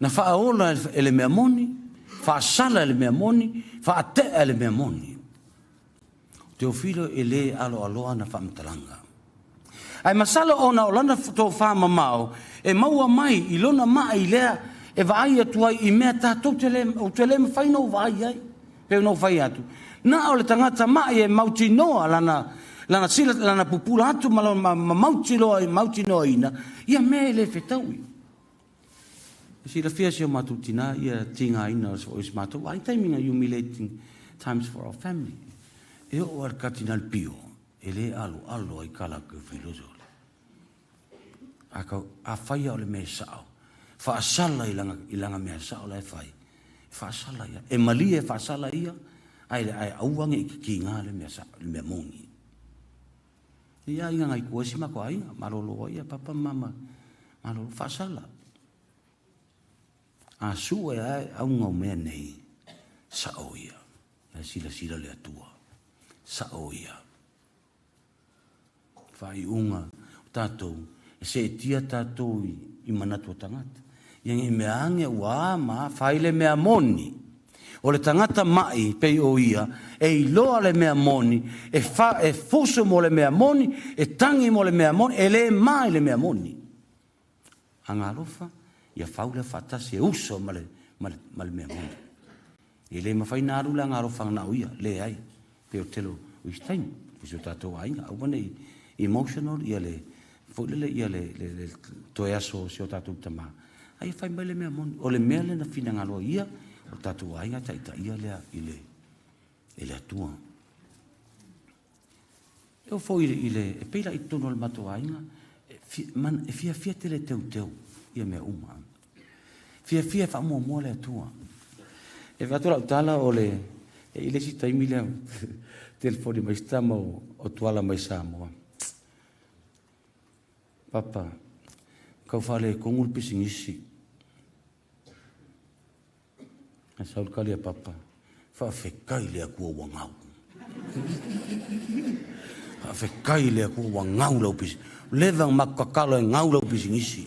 na whaola e le mea moni, whaasala e le mea moni, whaatea e le mea moni. Teofilo e le aloa na whaamtalanga. Ai masala ona o lana tō whaamamao, e maua mai, i lona mai lea, e vaai atu ai, i mea tātou te le mawhaina o vaai ai, peo no whai atu. Na o le tangata mai e mauti noa lana sila, lana pupula atu, ma mauti noa ina, ia mea le whetaui. Si la fia si o mātou tina, ia tinga ina o is mātou, ai taiminga humiliating times for our family. E o ar katina al pio, e le alo ai kala ke filosole. A whaia o le mea sao, whaasala i langa mea sao lai whai. Whaasala ia, e malia e whaasala ia, ai auange i ki ngā le mea mongi. Ia inga ngai kua si mako ainga, marolo ia papa mama, marolo whaasala. A sua e ai au ngau mea nei, sao ia, e sila le atua, sao ia. Whai unga, tātou, e se tia tātou i manatu o tangata. Iangi mea ange ua ma, whai le mea moni, o le tangata mai pei o ia, e iloa le mea moni, e fuso mo le mea moni, e tangi mo le mea moni, e le mai le mea moni. Angalofa, ia faule fatasi e uso ma le mea moni. E le mawhai nāru la ngaro whanganau ia, le ai, pe o telo o istaimi, so tātou ainga, au wane emotional, ia le, fōlele ia le toe aso si o tātou tama. Ai whai mai le mea moni, o le mea le na whina ngaloa ia, o tātou ainga taita ia lea i le atua. Eo fo i le, e peila i tono le mato ainga, e fia te le teu, ia mea uma. Fia wha mua le atua. E vatora utala o le, e ile si taimi lea, telefoni mai stama o tuala mai Samoa. Papa, kau whale kongul pisingisi. A saul kalia papa, whawhekai lea kua wangau. Whawhekai lea kua wangau lau pisingisi. Levang makakalo e ngau lau pisingisi.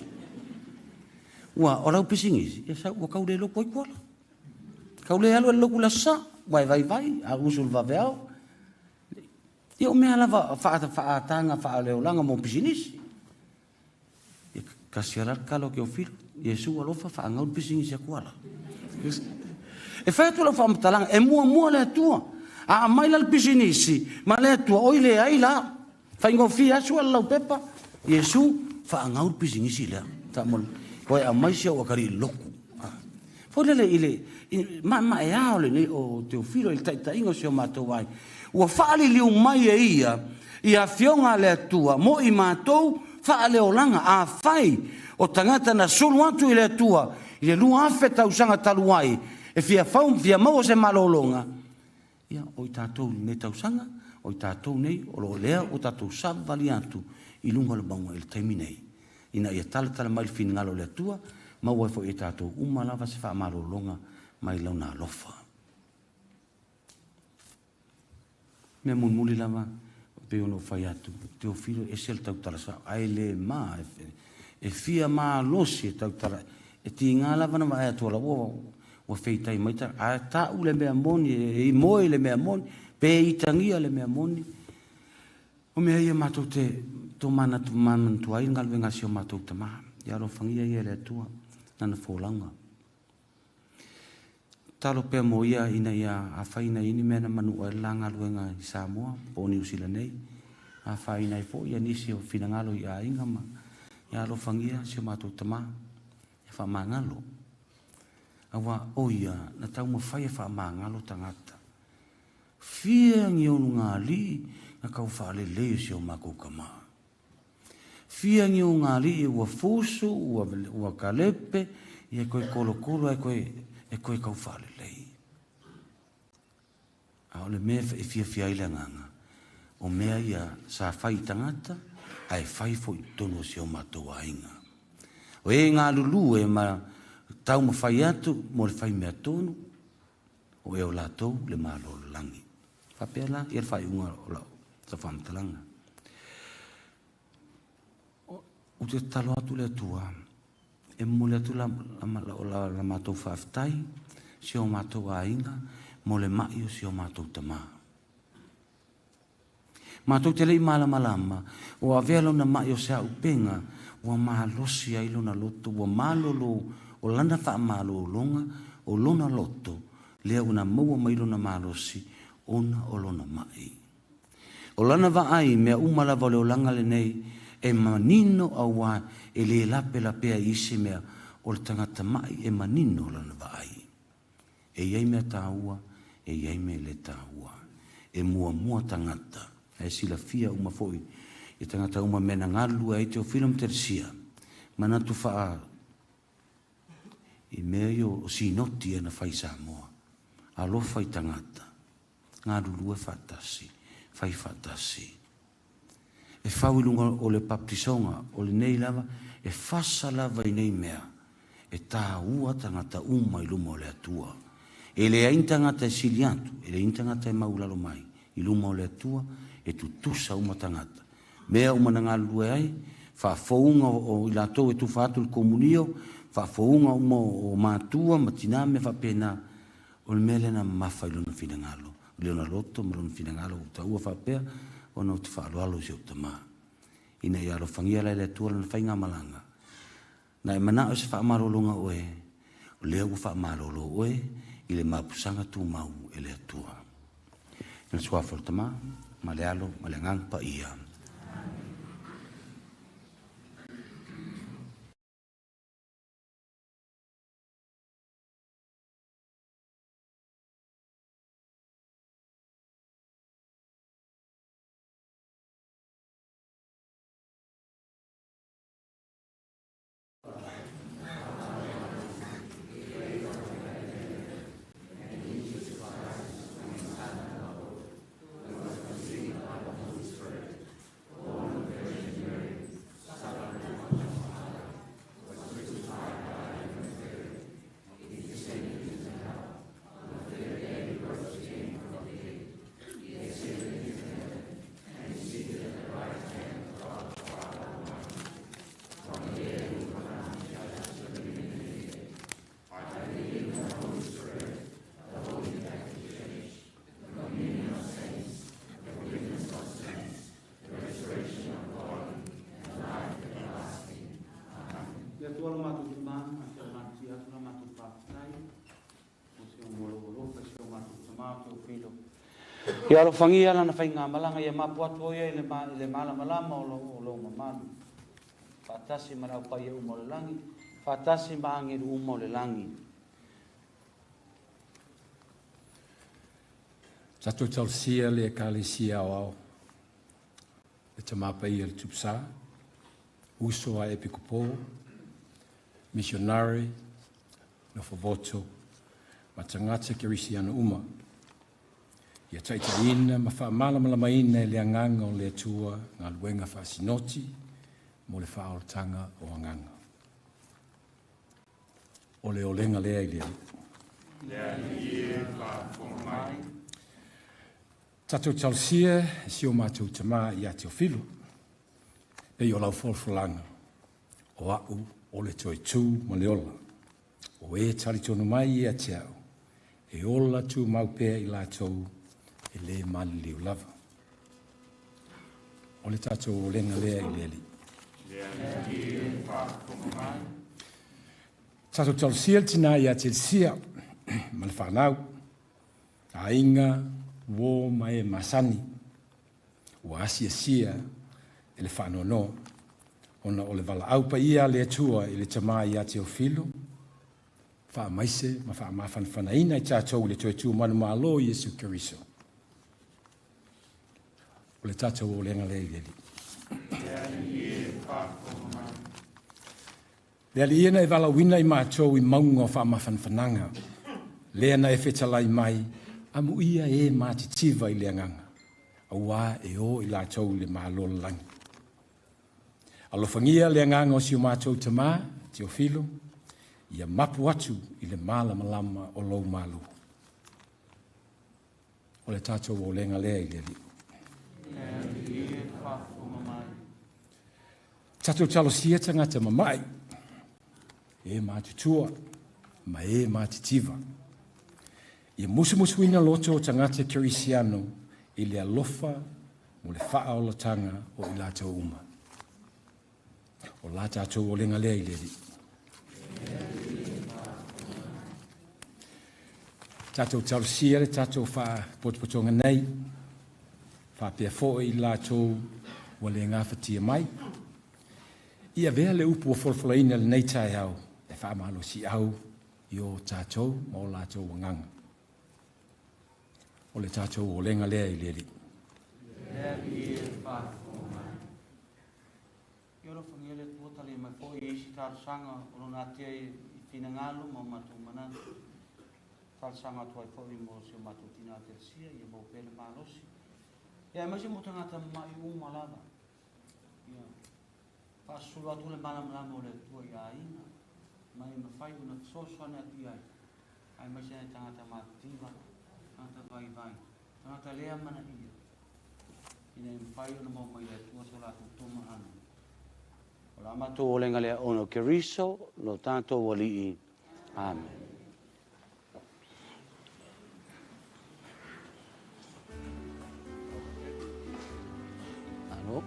Ua, o lau pisingisi, e sa ua kau le loko i kuala. Kau le alo e loko la sa, vai, a usul vaveao. Ia o mea lava whaatanga, whaaleolanga mo pisingisi. Kasi alar kalo ke o filo, Yesu alofa whaangau pisingisi a kuala. E whaetu lau whaamatalanga, e mua le atua. A mai lal pisingisi, ma le atua, oi le ai la. Whaingo fi asu ala lau pepa, Yesu whaangau pisingisi lea. Koe a mai sia wakari loku. Fōlele ile, ma e aole ne o Teofilo il taingo sio mātou ai. Ua whaali liu mai e ia fionga le atua, mo i mātou whaale o langa a whai o tangata na sulu atu i le atua, i le lua awhe tausanga taluai, e fia mau se malolonga. Ia, o i tātou ne tausanga, o i tātou nei, o lo lea o tātou savali atu, i lunga le maunga il taimi nei. Ina ia tala mai fin ngalo le atua, mau e fo i tātou umalawa se wha malolonga mai launa alofa. Mea muli lama, pe ono whai atu, Teofilo e sel tau talasa, ai le maa, e fia maa losi e tau tala, e ti ngā lava na mai atu ala, ua wheitai maita, a ta u le mea moni, e moe le mea moni, pe i tangia le mea moni. O mea ia mātou te, tō mana tu mana tu ai, ngalwe ngasi o mātou te maha, ia ro whangia ia le atua, nana fōlanga. Talo pea mo ia ina ia a whaina ini mena manu o langa luenga i Samoa, po New Zealand nei, a whaina i fo ia nisi o whinangalo i a inga ma, ia ro whangia si o mātou te maha, e wha mangalo. Awa o ia, na tau mo whai e wha mangalo tangata. Fia ngionu ngā li, na kau whaale leo si o mako kama. Fia ngionu ngā li e ua fusu, ua kalepe, i e koe kolo, e koe kau whaale lei. A ole mea e fia ile nganga. O mea ia sa whai tangata, ai whai fo i tono si o matou ainga. O e ngā lulu e ma tau ma whai atu, mo le whai mea tonu, o e o lātou le mālo langi. Whapea la, i ar whai unga o lau, sa whamtalanga. O te talo atu le atua, e mo le atu la mātou whaftai, si o mātou ainga, mo le mai o si o mātou tama. Mātou te lei malama, o a velo na mai o se au penga, o a mahalosi a ilo na loto, o malolo, o lana wha malo longa, o lona loto, lea una maua mailo na malosi, ona o lona mai. O lana wa ai mea umalawa leo langa le nei, e manino awa e le lape isi mea o le tangata mai e manino lana wa ai. E iai mea tāua, e iai mea le tāua. E mua tangata, e sila fia uma foi, e tangata uma mena ngalua e Teofilo Tersia, manatu faa, i mea yo o sinoti e na whai Samoa, alofa i tangata, ngā lulu e whatasi, whai whatasi. E whawilunga o le baptisonga, o le nei lava, e whasa lava i nei mea, e tā ua tangata uma i luma o le atua. E le aintangata e siliantu, e le aintangata e maulalo mai, i luma o le atua, e tutusa uma tangata. Mea uma na ngā lulu e ai, whafounga o i lātou e tu whātu le komunio, whafounga uma o mātua, matiname, whapena, o le mele na mawha i luna whingalo. Leona loto, marona whingalo, ta ua whapea, o no te whaaloalo si o te maa. Ina i alo whangia lai le tua lana whainga malanga. Na e mana o se whaamarolonga oe, o lea ua whaamarolo oe, i le mapusanga tu mau e le tua. Ina suafo o te maa. ma le alo, ma le ngang pa ia. Ia lo fangia lana whainga malanga ia mapuatu ia le malama o lo mamalu. Whatasi marau pai umo le langi, whatasi maangiru umo le langi. Tato talsia le kalesia ao. Le tamapa ia le tupsa. Uso a epikupo. Missionary. No favoto. Matangata kirisiana uma. Ia taitaina ma whaamalama-lamaina le anganga o le atua ngā luenga whaasinoti mo le whaaorotanga o anganga. O le olenga lea i lea. Lea ie whaafomai. Tatou talsia e si o mātou tamā i a Teofilo. E i o lau folfolanga. O au o le toi tū ma le ola. O e tali tonu mai i a teau. E ola tū maupea i lātou e le mali liu lava. O le tātou o lenga lea i leli. Tātou talsia tina i a telsia, ma le whanau, a inga, wō mai e masani, o asia sia, e le whanono, ona o le wala aupa ia le atua i le tamā i a Teofilo, wha maise, ma wha mawhanwhanaina i tātou le toetu manu malo i Jesu Keriso. O le tātou o lenga le ieli. Le ali ena e wala wina i mātou i maunga o whaamawhanwhananga. Le ana e whetalai mai, amu ia e mātitiva i le anganga. Aua e o i lātou le mālola langi. Alofangia le anganga o si o mātou tamā, Teofilo, ia mapu atu i le malama o lou malu. O le tātou o lenga le ieli. Tatou talosia tangata mamai, e mātutua, ma e mātitiva. Ia musu-musuina loto o tangata kirisiano i le alofa mo le whaaolatanga o i lātou uma. O la tātou o lenga lea i leli. Tātou talosia le tātou wha potopotonga nei, wha pia fo i lātou wa le ngāwhatia mai. Ia vea le upu o folfolaina le nei tai au, e whaamalo si au i o tātou ma o lātou wanganga. O le tātou o lenga lea i leli. Ia ro whangia le tuota le mai po i isi tārsanga o lona atia i whinangalo ma mātou mana. Tārsanga tuai po i mo si o mātou tina tersia i mo pele mālosi. Ia mai se mo tangata mai umalava. Ia. Pasulu atu le malam o le tua i aina. Mai ma whai una sosoane ati ai. Ai mai se tangata mātiva, tangata vai. Tangata lea mana ia. Ina i mwhai una mau mai le tua so la tuma ana. O la matou o lenga lea ono keriso, lo tanto wali i. Amen. Alo.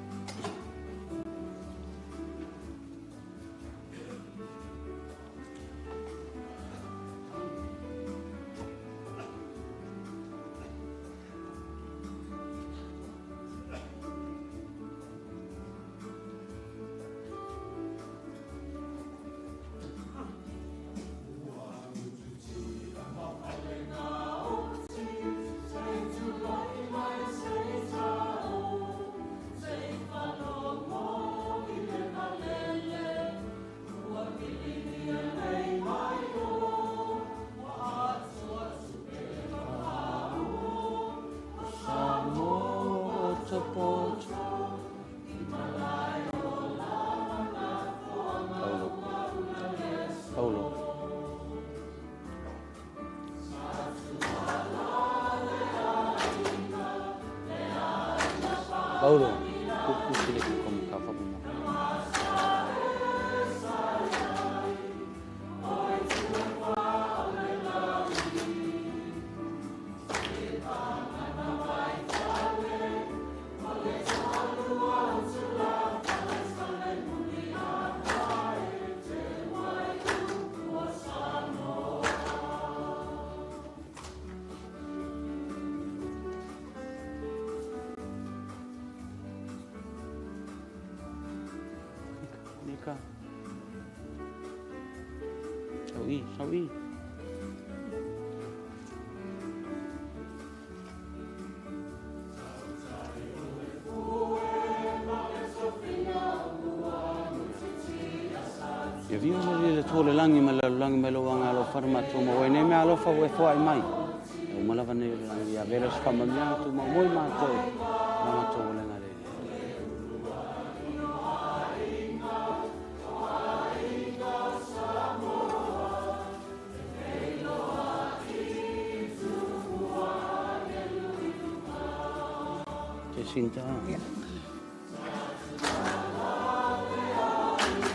Auro, kusile como kafa mo. Nika. Sawi. Ya vi le tole langi melo wanga lo farmato mo wene me alo fa we fo ai mai. O mala vane langi ya velos famamia tu mo moi mato. Mama to le ngale. Jacinta.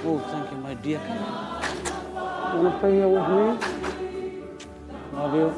Oh, thank you, my dear. You want to pray here with me? Love you.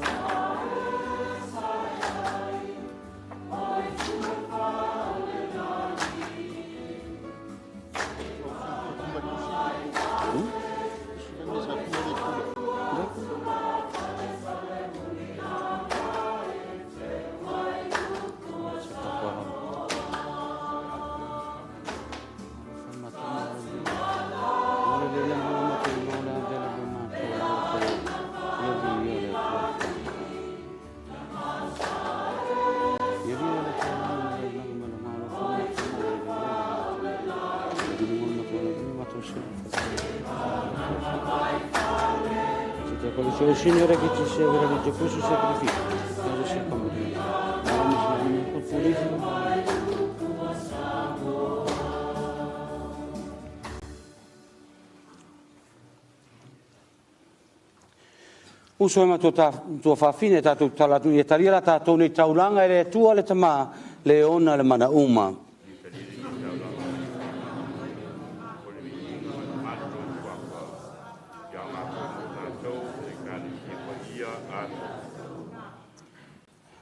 Il Signore che ci sia veramente questo sacrificio, che sia come Dio. Uso ma tua fa fine tatu tala tu italia tatu ni taulanga le tua le tama le ona le mana uma.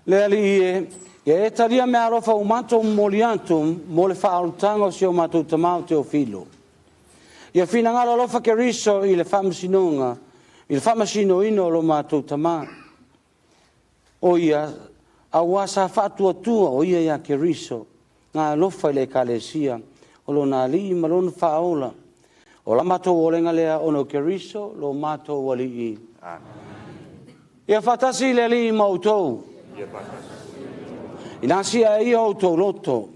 Le ali e taria me arofa o mato moliantum mo le fa altango si o mato tamau Teofilo. Ia fina ngalo lofa ke riso i le famasinonga, il famasino ino lo mato tama. O ia awasa fatu tua o ia ke riso nga lofa le kalesia o lo na li malon faola. O la mato o lenga lea ono ke riso lo mato wali i. Ia fatasi le li mautou. Inasia ia o tō loto.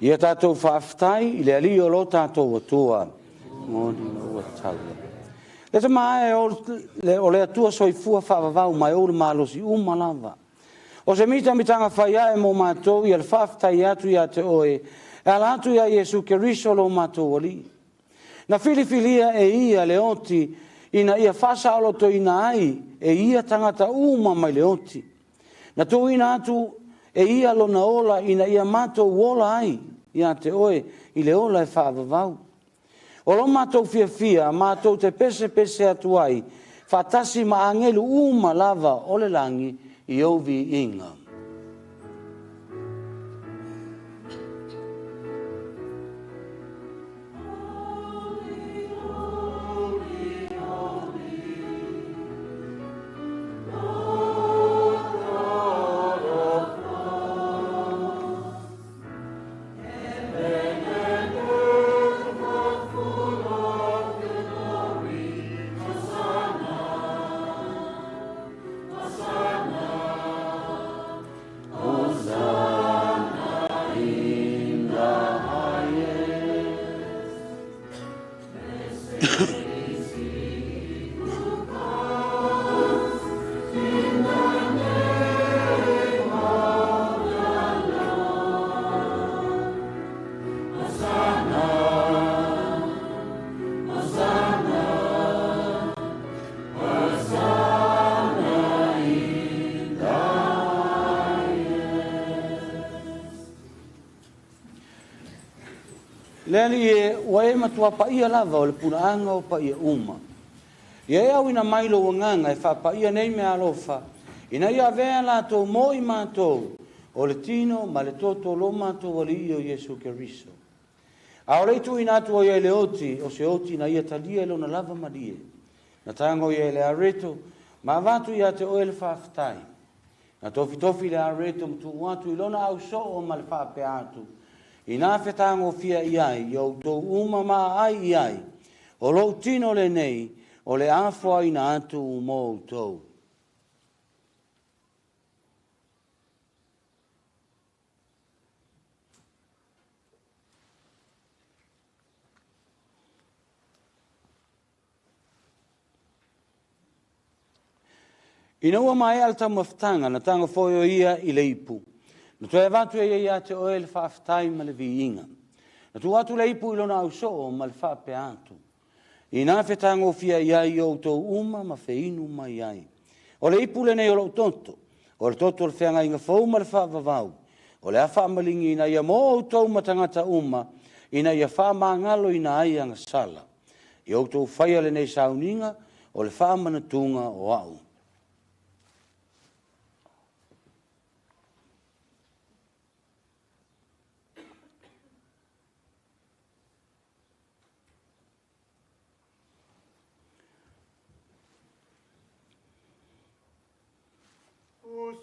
Ia tātou whaaftai, i le ali o lo tātou atua. Ngoni o atau. Le te mae o le atua soifua whaavavau mai o le malosi umalava. O se mitanga whaia e mo mātou i al whaaftai atu ia te oe. E ala atu ia Jesu Keriso lo mātou ali. Na filifilia e ia le oti ina ia whasa aloto ina ai e ia tangata uma mai le oti. Na tō ina atu e ia lona ola ina ia mātou wola ai ia te oe i le ola e whaavavau. O lo mātou fia mātou te pese atu ai whatasi ma angelu uma lava o le langi i ovi inga. Leli e ua e matua pa ia lava o le punaanga o pa ia uma. Ia e au ina mailo wanganga e wha pa ia nei me alofa. Ina ia vea lato mo i mātou o le tino ma le toto lo mātou o li i o Yesu Keriso. A o reitu ina atu o ia le oti o se oti na ia talia lo na lava marie. Na tango ia le areto ma vatu ia te oe le whaftai. Na tofi le areto mtu watu ilona au so o ma le whape atu. Ina whetango fia iai, iau tō uma maa ai iai, o lo tino le nei, o le awha ina atu mō tō. Ina ua mai alta mawhtanga, na tanga whoio ia i le ipu. Na toe watu e ia te oe le whaaftai ma le viinga. Na tu atu le ipu ilona au so ma le whaape atu. I nā whetango fia iai o tō uma ma whiinu mai iai. O le ipu le nei o lau tonto. O le toto le whianga inga whau ma le whaavavau. O le awha amalingi ina ia mo o tō matangata uma. Ina ia wha maangalo ina ai anga sala. I o tō whaia le nei sauninga o le wha manatunga o au.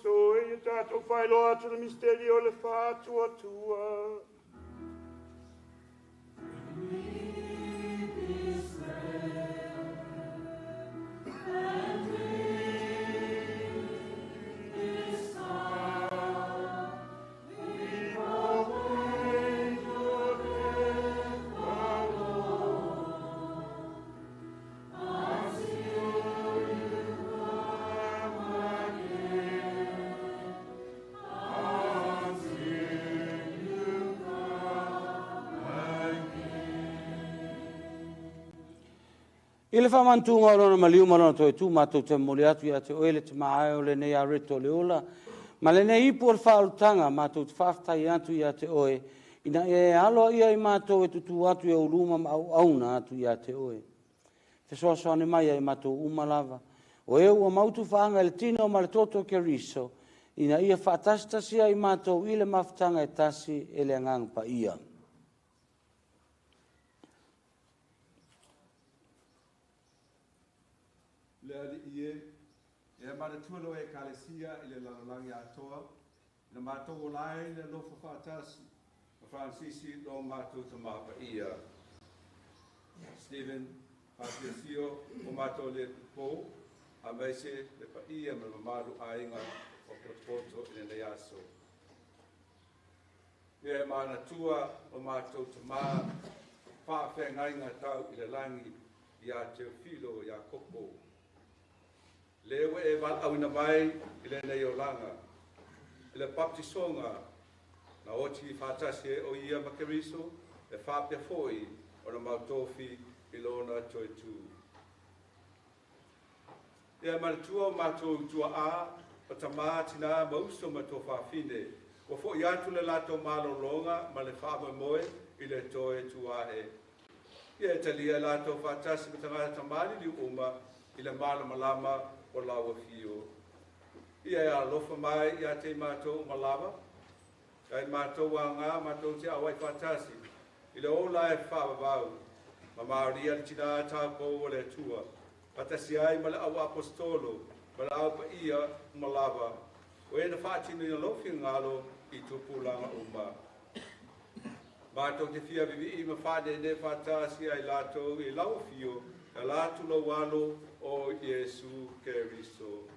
So e tato fai lo atu le misterio le fa tua tua. I le whamantunga o lona maliu malona toi tu mātou te mole atu ia te oele te maae o le nei areto le ola. Ma le nei ipu o le whaarutanga mātou te whaftai atu ia te oe. Ina e aloa ia i mātou e tutu atu ia uruma ma au auna atu ia te oe. Fesoasoani mai ai mātou umalava. O e ua mautu whaanga le tino ma le toto Keriso. Ina ia whaatastasia i mātou i le mawhtanga e tasi e le angang pa ia. Le ie e mara tualo e kalesia i le langalangi atoa na mātou o lai le lofa whaatasi a Francisi no mātou ta mapa ia Stephen Patricio o mātou le po a meise le pa ia ma mamaru ainga o propoto i le aso e mana tua o mātou ta mā whaafengainga tau i le langi i a Teofilo Iakopo Lewe e wal awina mai i le nei o langa. I le baptisonga na oti whaatasi e o ia makeriso e whapia foi o na mautofi i lona toi tu. Ia manatua o mātou tua a o tamā tina mauso ma tō whawhine o fo i atu le lato malo longa ma le whaama moe i le toe tua e. Ia e talia lato whaatasi ma tangata tamani li uma i le mana malama o lawa fio. Ia e alofa mai ia te mātou malava. Ai mātou a ngā mātou te awai whatasi. I le ola e whawawau. Ma maoria le tina tāko o le tua. Patasi ai ma le au apostolo. Ma le au pa ia malava. O e na whaatinu i lofi ngalo i tupu langa uma. Mātou te fia vivi i ma whade ne whatasi ai lātou i lawa fio. E lātu lo walo o Yesu Keriso.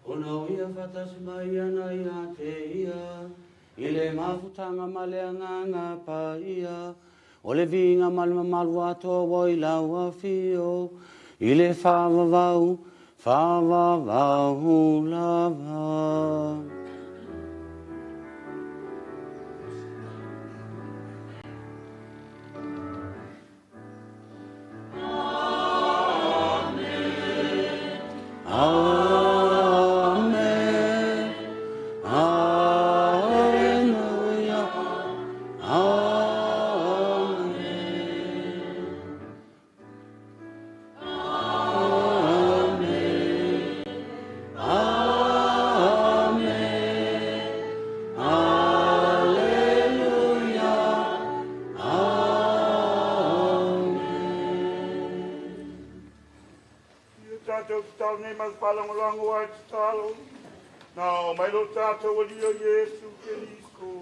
Ona o ia whatasi mai ana ia te ia, i le mawhutanga ma le anganga pa ia, o le vinga ma le mamalu atoa wai laua fio, i le whawawau lava. Amen. tau nei mas palangolango ai te talo. Nā, mai lo tātou alia Iesu Kerisko.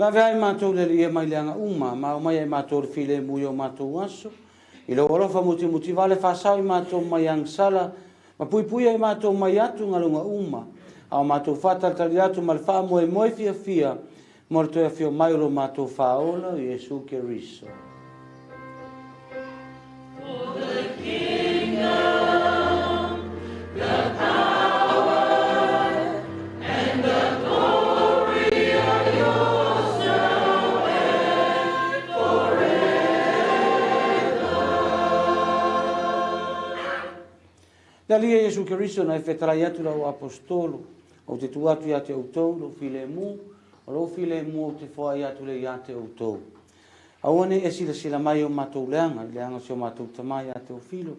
La vai mātou le lia mai leanga uma, ma o mai ai mātou le file mui o mātou aso. I lo orofa muti vale whasau i mātou mai ang sala, ma pui ai mātou mai atu ngalunga uma. Au mātou whatatari atu ma le wha moe fia, mo le toi a fio mai o lo mātou whaola, Iesu Keriso. For the kingdom, the power, and the glory are yours now and forever. Dalia Iesu Keriso na e whetrai atu lau apostolo, o te tuatu ia te outou, lo file mu, o lo file mu o te whai atu le ia te outou. Awane e sila mai o mātou leanga si o mātou tamai a Teofilo,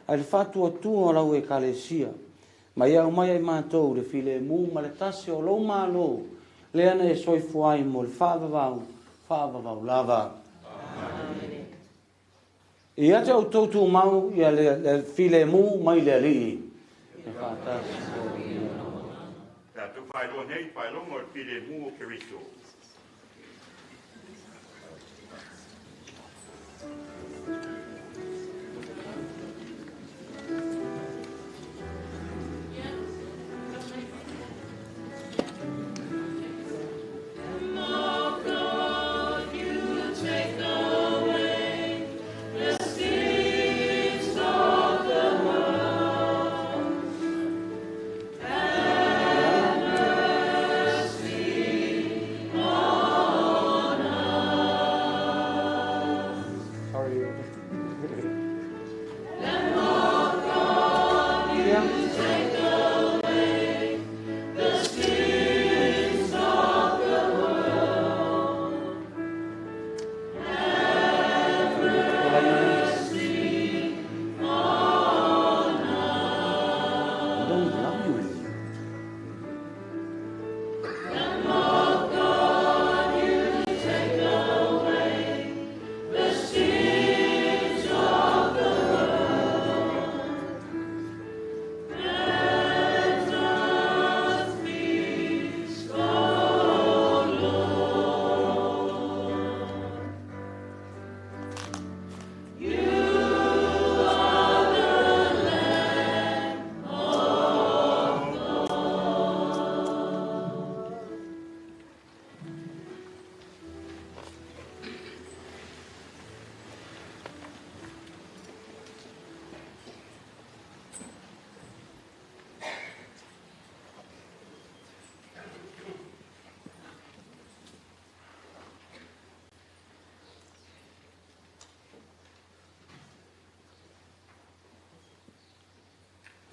a le whatu atua o lau e kalesia. Mai au mai ai mātou le file mu, ma le tase o lau mālo, le ana e soifuai mo le whaavavau lava. Amen. I ate outou tu mau, ia le file mu, mai le alii. E whaatasi o ia. Tātou whaelo nei, whaelonga o file mu o Keriso.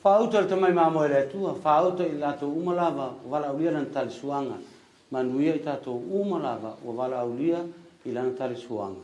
Whaauta le tamai mamo e le tua, whaauta I lato umalava, wala ulia lan tali suanga. Manuia I tato umalava, wala ulia I lan tali suanga.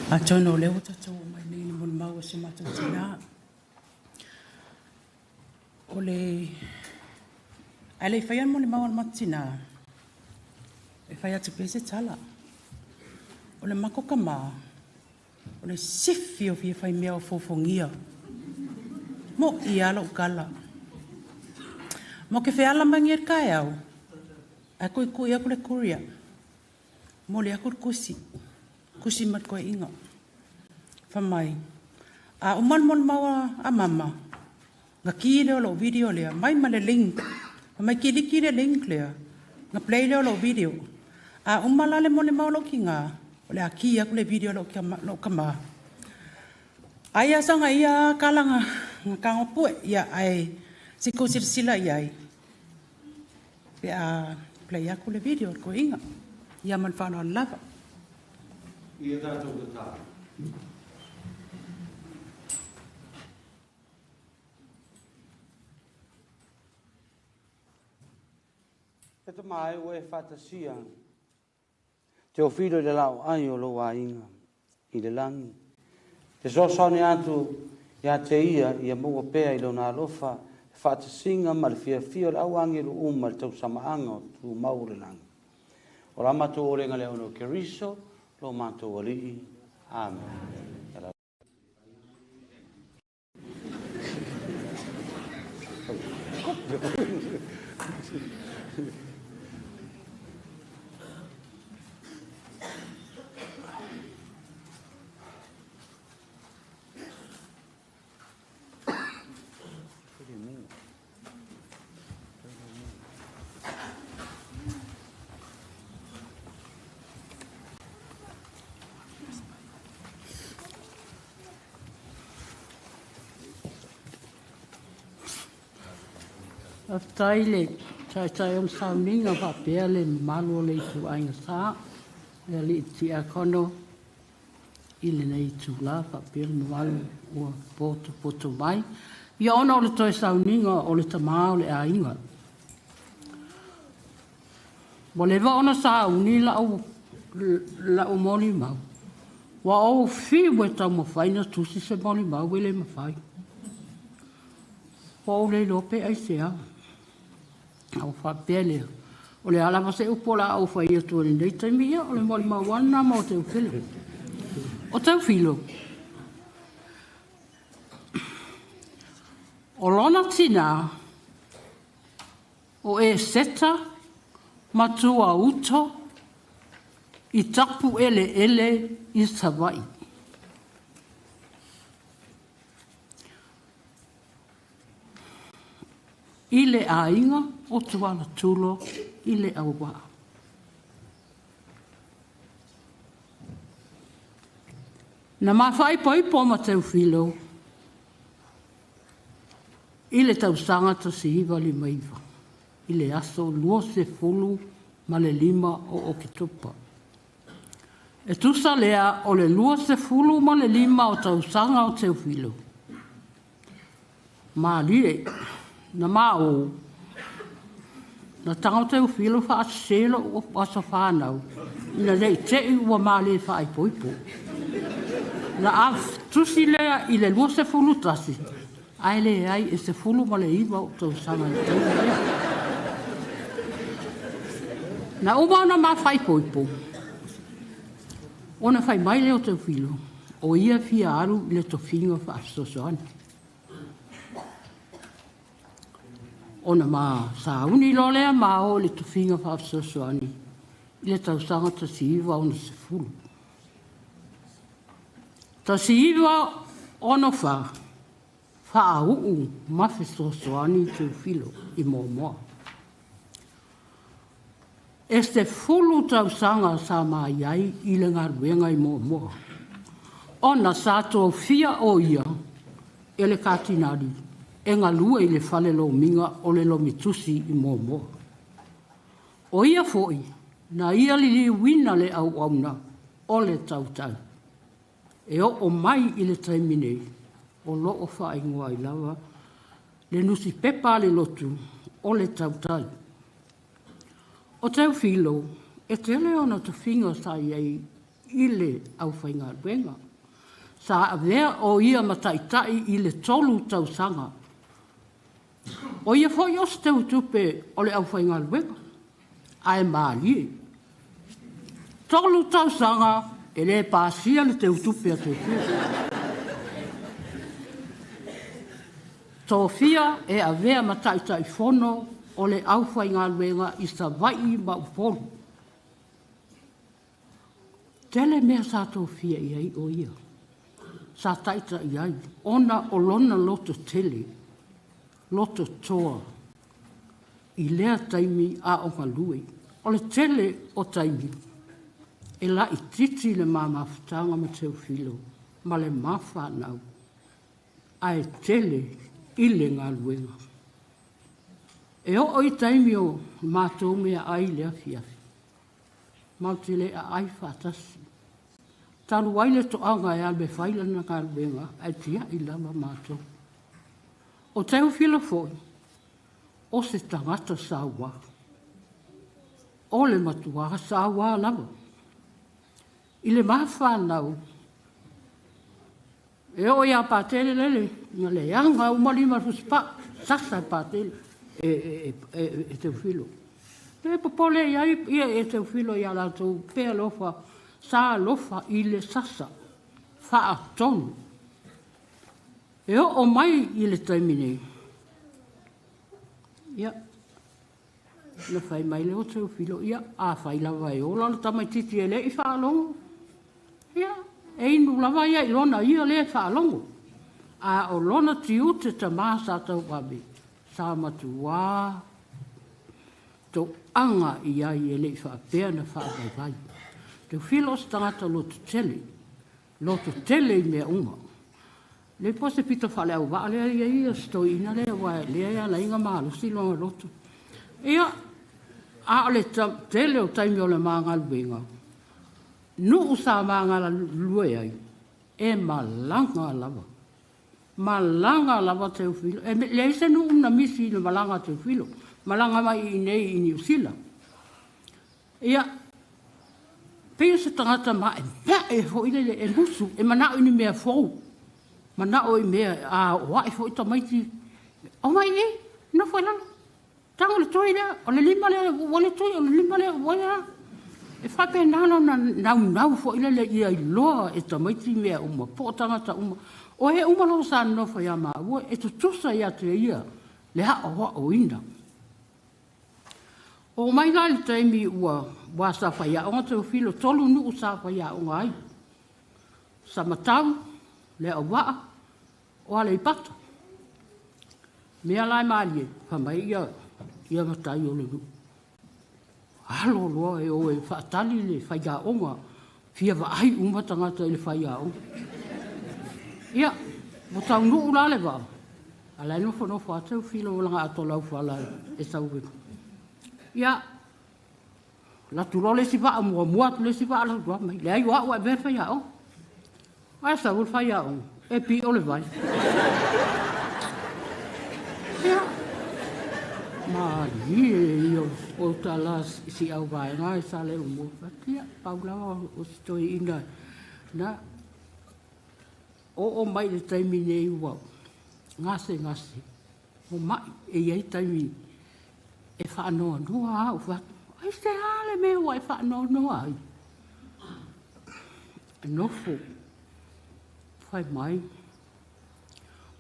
A tono leo tatou mai nei le mol mau se matu tina. Ole ale fai mo le mau al matina. E fai atu pese tala. Ole mako kama. Ole sifi o fie fai mea o fofongia. Mo ia lo kala. Mo ke fe ala mangir kai au. A koe koe aku le kuria. Mo le aku kusi. Kusi mat koe inga. Whamai. A uman mon maua a mama. Nga kire o lo video lea. Mai ma le link. Mai kire link lea. Nga play leo lo video. A umala le mo le mau lo ki nga. O le a ki aku le video lo kama. Aia sanga ia kalanga. Nga kangopue. Ia ai. Siko sila iai. Pea play aku le video ko inga. Ia man whanau lava. Ia tātou te tā. E te mai o e whatasia. Teofilo le lau ai o lo inga. I le langi. Te sosone atu ia te ia mua pēa i lo nā lofa. Whatasinga ma le fia le au angiru uma le tau samaanga o tu mau le langi. O la mato o renga le ono keriso, lo mato o li. Amen. Taile, tai on sauninga pa pele malu le tu ainga sa, le li ti akono, ile nei tu la pa pele malu ua poto mai. Ia ona o le toi sauninga o le tamao le ainga. Mo le va ona sauni la o moli mau. Wa o fi we ta mo faina tu si se moli mau we le mafai. Po le lope ai sea. Au fa pele. O le ala va se upola au fa ia tu ni dei taimi o le moli mau wana mo Teofilo. O Teofilo. O lona tina o e seta matua uto i tapu ele i Savai. Ile ainga o tuala tulo ile awa. Na mawhai po ma Teofilo. Ile tausanga ta si hiva li maiva. Ile aso lua se fulu ma le 5 o Okitopa. E tusa lea o le lua se fulu ma le 5 o tausanga o Teofilo. Ma lie, na mao, na tanga o Teofilo wha aselo o asa whanau. Ina lei te ua ma le wha ai poipo. Na af tusi lea i le lua se fulu tasi. Ai le ai e se fulu ma le 5 o tausanga o Teofilo. Na uma ona ma whai poipo. Ona whai mai leo Teofilo. O ia fia aru le tofinga wha Fesoasoani. Ona ma sauni lo lea ma o le tofinga wha Fesoasoani. I le tausanga ta siiva ona se fulu. Ta siiva ono wha. Wha au ma Fesoasoani Teofilo i moa. Este fulu tausanga sa mai ai i le ngaruenga i moa. Ona sato fia o ia e le katinari e ngalua i le fale lo minga o le lo mitusi i moa. O ia foi na ia li wina le au auna o le tautai. E o mai i le taiminei o lo o wha ingoa i lawa le nusi pepa le lotu o le tautai. O Teofilo, e tele ona te whinga sa iei ile au whainga ruenga. Sa avea o ia mataitai i le tolu tausanga. O ia fo ios te utupe o le au whainga ruenga. Ai maali. Tolu tausanga e le pasia le te utupe a te utupe. Teofia e avea mataitai fono o le au whainga ruenga i sa vai ma upolu. Tele mea sa Teofia iai o ia. Sa taita iai. Ona o lona loto tele. Loto toa. I lea taimi a o malui. O le tele o taimi. E la i titi le mamafutanga ma Teofilo. Ma le mawhanau. A e tele i le ngā luenga. E o i taimi o mātou mea ai lea fiafi. Mautile a ai whatasi. Taru waile to anga e albe whaila na ngā luenga. Ai tia i lama mātou. O Teofilo foi. O se tangata sawa. O le matua sawa lama. I le mawhanau. E o ia pātele lele. Nga le anga umalima ruspa. Sasa pātele. E Teofilo. Te popole ia e Teofilo ia lātou pēa lofa. Sa lofa i le sasa. Wha tonu. E o mai i le taimine. Ia. Na whai mai leo Teofilo. Ia. A whai lawa e ola. Le tamai titi e le i wha alongo. Ia. E inu lawa ia i lona ia le wha alongo. A o lona tiu te tamā sa tau wabe. Sa matua. Tau anga i ai e le i wha pēa na wha vai vai. Teofilo se tangata loto tele. Loto tele i mea unga. Le pose pita whale au waa lea ia stoi ina lea wa lea ia la inga malu si longa loto. Ia a le tele o taimi o le maanga luenga. Nu usa maanga lue ai. E malanga lava. Malanga lava Teofilo. E le se nu una misi le malanga Teofilo. Malanga mai i nei i New Zealand. Ia peo se tangata ma e mea e ho ile le e musu. E manao ini mea fou. Manao i mea a wa e ho ita maiti. O mai e, no foi lana. Tango le toi lea, o le lima lea, wale toi, o le lima lea, wale lea. E whape nana na nau fo ile le ia i loa e ta maiti mea uma. Po tangata uma. O he uma lo sa no foi ama. E tu tusa ia te ia. Le ha o ina. O mai la le taimi ua sa whaia o Teofilo tolu nu sa whaia o ngai. Sa matau, le o waa, o ale i pata. Mea lai malie, whamai ia matai o le nu. Halo loa e o e whaatali le whaia o ngā, fia wa ai umatangata i le whaia o. Ia, mo tau nu ula le wā. Alai nofo nofo a Teofilo o langa ato lau whalai e tau weku. Ia, la tulo le sipa mua tu le sipa ala tua mai. Le ai wa ver fai o. Ai sa ul fai o. E pi o le vai. Ia. Ma io o talas si au vai ngai sa le mo. Ia, paula o stoi ina. Na o mai le taimi nei wa. Ngase. O mai e ai taimi e whaanoa noa au whatu. Ai se hale me wa e whaanoa noa ai. E nofo. Whai mai.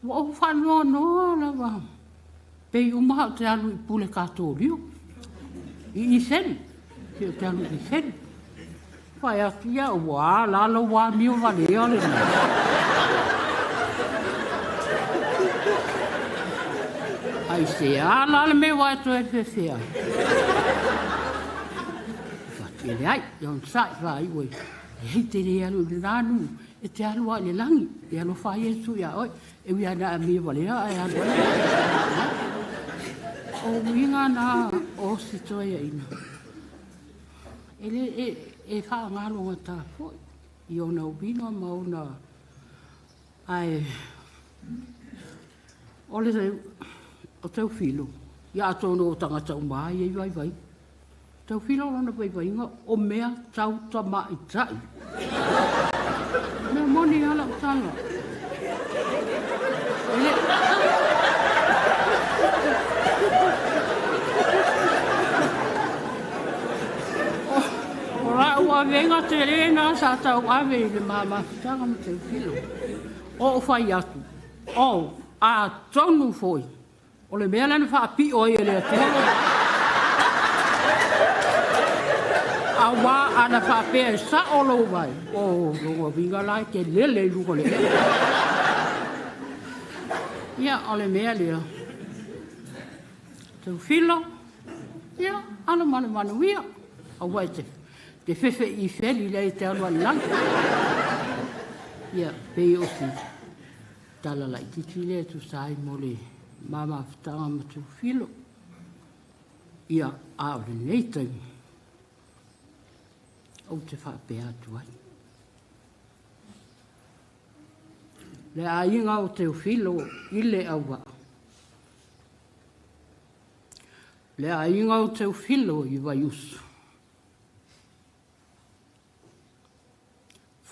Wa o whaanoa noa la wa. Pei umaha te alu i pule katorio. I seri. Pei te alu i seri. Whai atu ia wa lalo wa mio vale ole na. Ai se ala le me wa to e fefea. Fatile ai, yon sai vai we. E te le alu lanu, e te alu le langi, e alu fa Yesu ya oi, e wi ana mi vale ai alu. O winga na o sitoia ina. Ele e fa ngalo ngata foi. Io na ubino mauna ai ole o Teofilo. Ia tono o tangata umai e vai. Teofilo lona paipainga o mea tau tama i tai. Mea moni ala utanga. Ora ua venga te rena sa tau ave i le mamafitanga ma Teofilo. O whai atu. O, a tonu foi. O le mea lana whaapi o i le atolo. A wā ana whaapea e sa o lo vai. O, longa vinga lai ke lele luko le. Ia, o le mea lea. Teofilo. Ia, ana manu ia. A wai te fefe i feli lei te alua langa. Ia, pei o si. Tala lai titi le tu sai mo le mama fitanga ma Teofilo. Ia, a o le neitangi. O te whapea atu ai. Le ainga o Teofilo i le awa. Le ainga o Teofilo i vaiusu.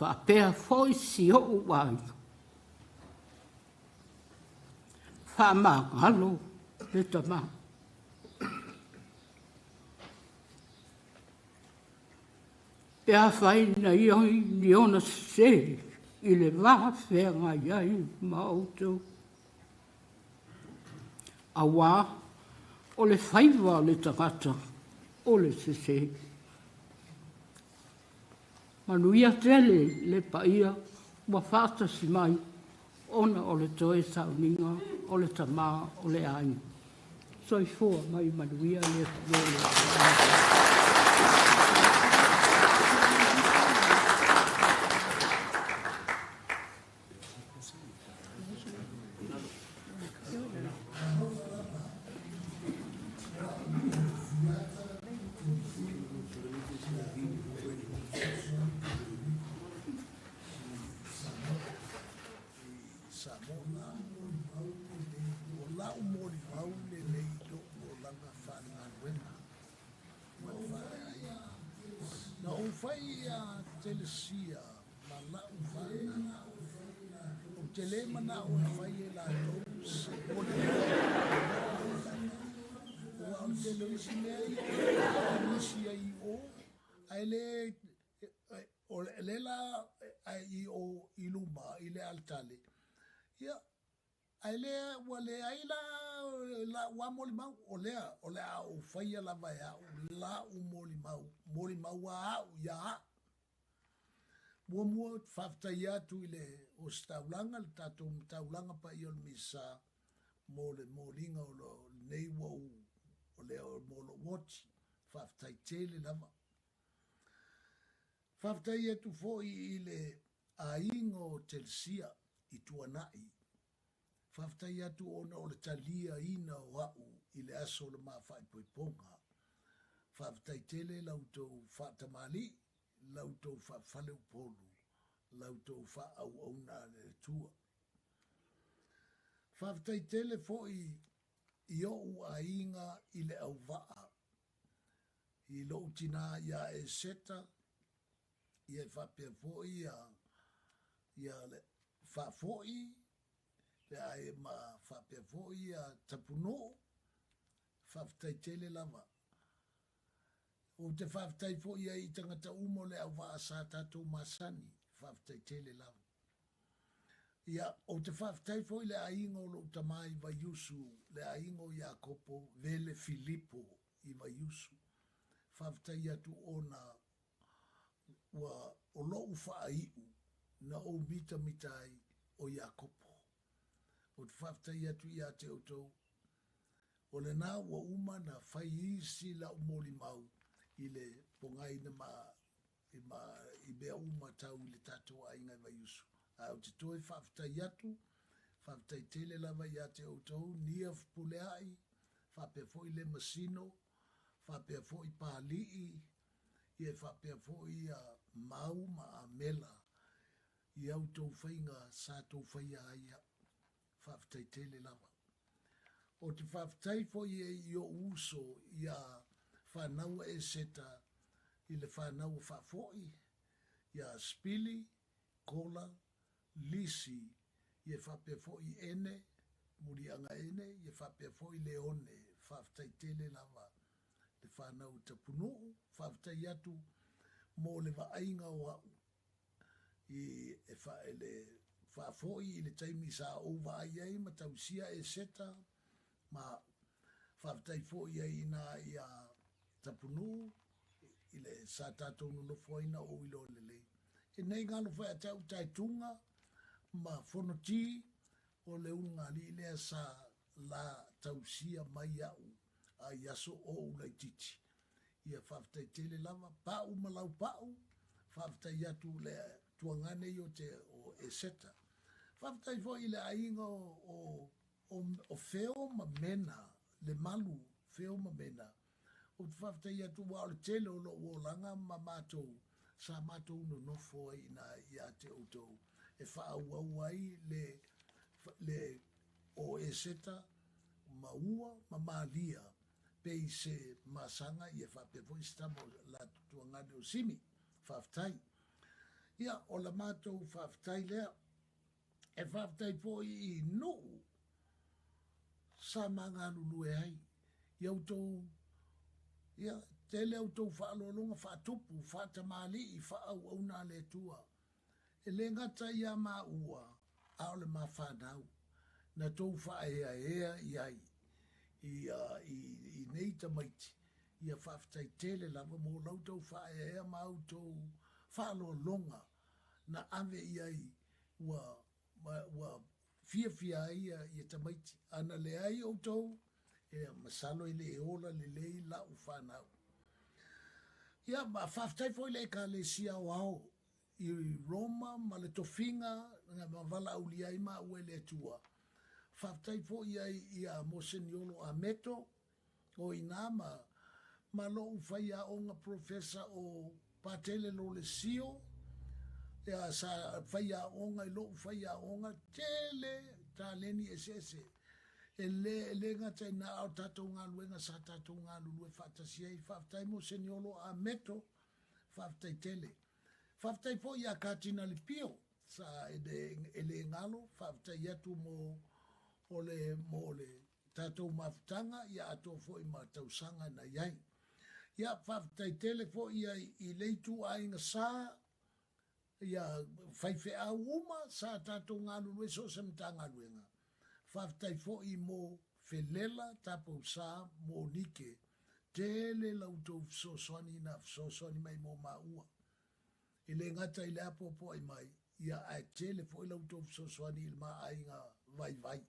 Whapea foi si o uai. Whamangalo le tama. Pea whai na ioi ni ona se i le whawhenga iai maoto. A wā o le whaiwa le tangata o le se. Manuia tele le paia ua whātasi mai ona o le toe sauninga o le tamā o le aini. Soi fua mai manuia le Telesia, mala ufana. O telema na o faye la to se pone. O telesia isia I o ele o lela I o iluma ile altale. Ya ele wale aila la wa molimau olea o faye la vaya la o molimau wa ya Mua whaftai atu I le o staulanga, le tatou mtaulanga pa I o misa mo le moringa o lo neiwa o le o molo watch, whaftai tele lava. Whaftai atu fo I le ainga o Telsia I tuanai. Whaftai atu ona o le talia ina o au I le aso le mawhai poiponga. Whaftai tele lautou whatamali, lautou whawhale upolu, lautou whaau auna le tua. Whaftai tele foi I o ainga I le au waa. I lo tina ia e seta, ia whapea foi ia le whafoi, le ai ma whapea foi ia tapuno, whaftai tele lava. O te whaftai fo ia I tangata umo le au waa sa tatou masani, whaftai tele lava. Ia, o te whaftai fo I le aingo lo utamai vaiusu, le aingo Iakopo, vele Filipo I vaiusu. Whaftai atu ona wa o lo whaaiu na o mitai o Iakopo. O te whaftai atu ia te oto, o le nā wa uma na whai isi la umoli mau, I le pongai na I bea uma tau I le tatou ainga I vaiusu. A o te toi whaftai atu, whaftai tele lava I te outou, nia puleai, whapea foi le masino, whapea foi pālii, ia whapea foi mau ma a mela, I autou whainga sa tau whaia aia, whaftai tele lava. O te whaftai foi I o uso ia whanau e seta i le whanau whafoi, ia spili, kola, lisi, ia whapefoi ene, murianga ene, ia whapefoi leone, whaftai tele lava, le whanau tapunuu, whaftai atu, mō le waainga o au, i e whaele whafoi i le taimi sa o vaaiai, ma tausia e seta, ma whaftai foi ai na ia tapunu i le sa tātou no foina o ilo lele. E nei ngalo whai atau taitunga ma whanoti o le unga li lea sa la tausia mai au a yaso o ulai titi. Ia whaftai tele lava, pau malau pau, whaftai atu le tuangane i o te o e seta. Whaftai foi le ainga o feo ma mena, le malu feo ma mena. O te whaftai atu wa o le tele o lo o langa ma mātou, sa mātou no nofo ai na ia te outou. E whaau au ai le o e seta ma ua ma mālia pe i se masanga i e whapefo i stamo la tuangane o simi, whaftai. Ia o la mātou whaftai lea, e whaftai po i nuu, sa manga lulu e hai, iau tau, ia, te leo tau whaalolonga whaatupu, whaatamali i whaau au nā le tua. E le ngata ia mā ua, ao le mā whanau, na tau whaea ea i ai, i nei tamaiti, ia whaftai tele lava mō lau tau whaea ea mā au tau whaalolonga, na ave i ai, wa fia ai i tamaiti, ana le ai au tau, e masalo i le eola le lei la u whanau. Ia, ma whaftai foi le ka le sia o au, i Roma, ma le tofinga, nga ma wala au li ai ma ue le tua. Whaftai foi i a Moseniolo a Meto, o inama, ma lo u whai a onga profesa o Patele lo le sio, ia sa whai a onga i lo u whai a onga, tele ta leni esese. E le ngata i na au tatou ngā luenga sa tatou ngā lulu e whatasia i whaftai mo seniolo a meto, whaftai tele. Whaftai po i a kātina li pio, sa e le ngalo, whaftai atu mo le tatou mafutanga, i a ato fo i ma tausanga na iai. Ia whaftai tele fo i leitu a inga sā, ia whaife a uma sa tatou ngā lulu e so se mta ngā luenga. Whaftai fo i mo felela tapo sa mo nike tele lautou Fesoasoani na Fesoasoani mai mo maua. I le ngata i le apopo ai mai ia a tele fo i lautou Fesoasoani il ma ainga vai.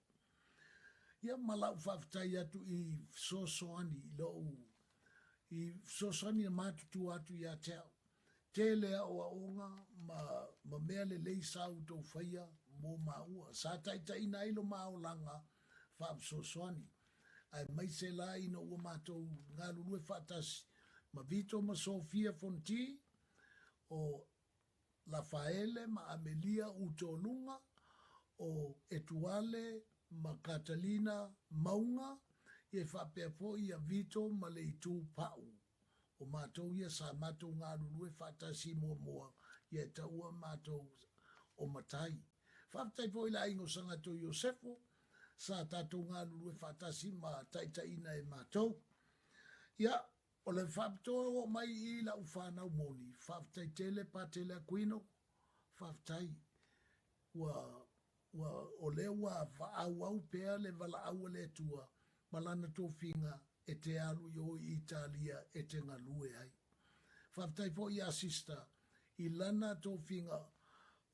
Ia malau whaftai atu i Fesoasoani i Fesoasoani na matutu atu i a teo. Tele o a onga ma mea le leisa au tau whaia mo maua. Sa taita ina ilo mao langa wha Fesoasoani. Ai mai se la ina ua mātou ngā lulue whatasi. Ma Vito ma Sofia Fonti o Lafaele ma Amelia Utolunga o Etuale ma Catalina Maunga i e whapea po i a Vito ma le itu pau. O mātou ia sa mātou ngā lulue whatasi mua i e taua mātou o matai. Whaftai po i la ingo sanga to Iosefo, sa tātou ngā lulue whatasi ma taita ina e mātou. Ia, o le whaptoa o mai i la uwhanau moni, whaftai tele pa tele akuino, whaftai o le wa au pea le wala au le tua, malana tō whinga, e te alu i o Italia e te ngalue ai. Whaftai po i asista i lana tō whinga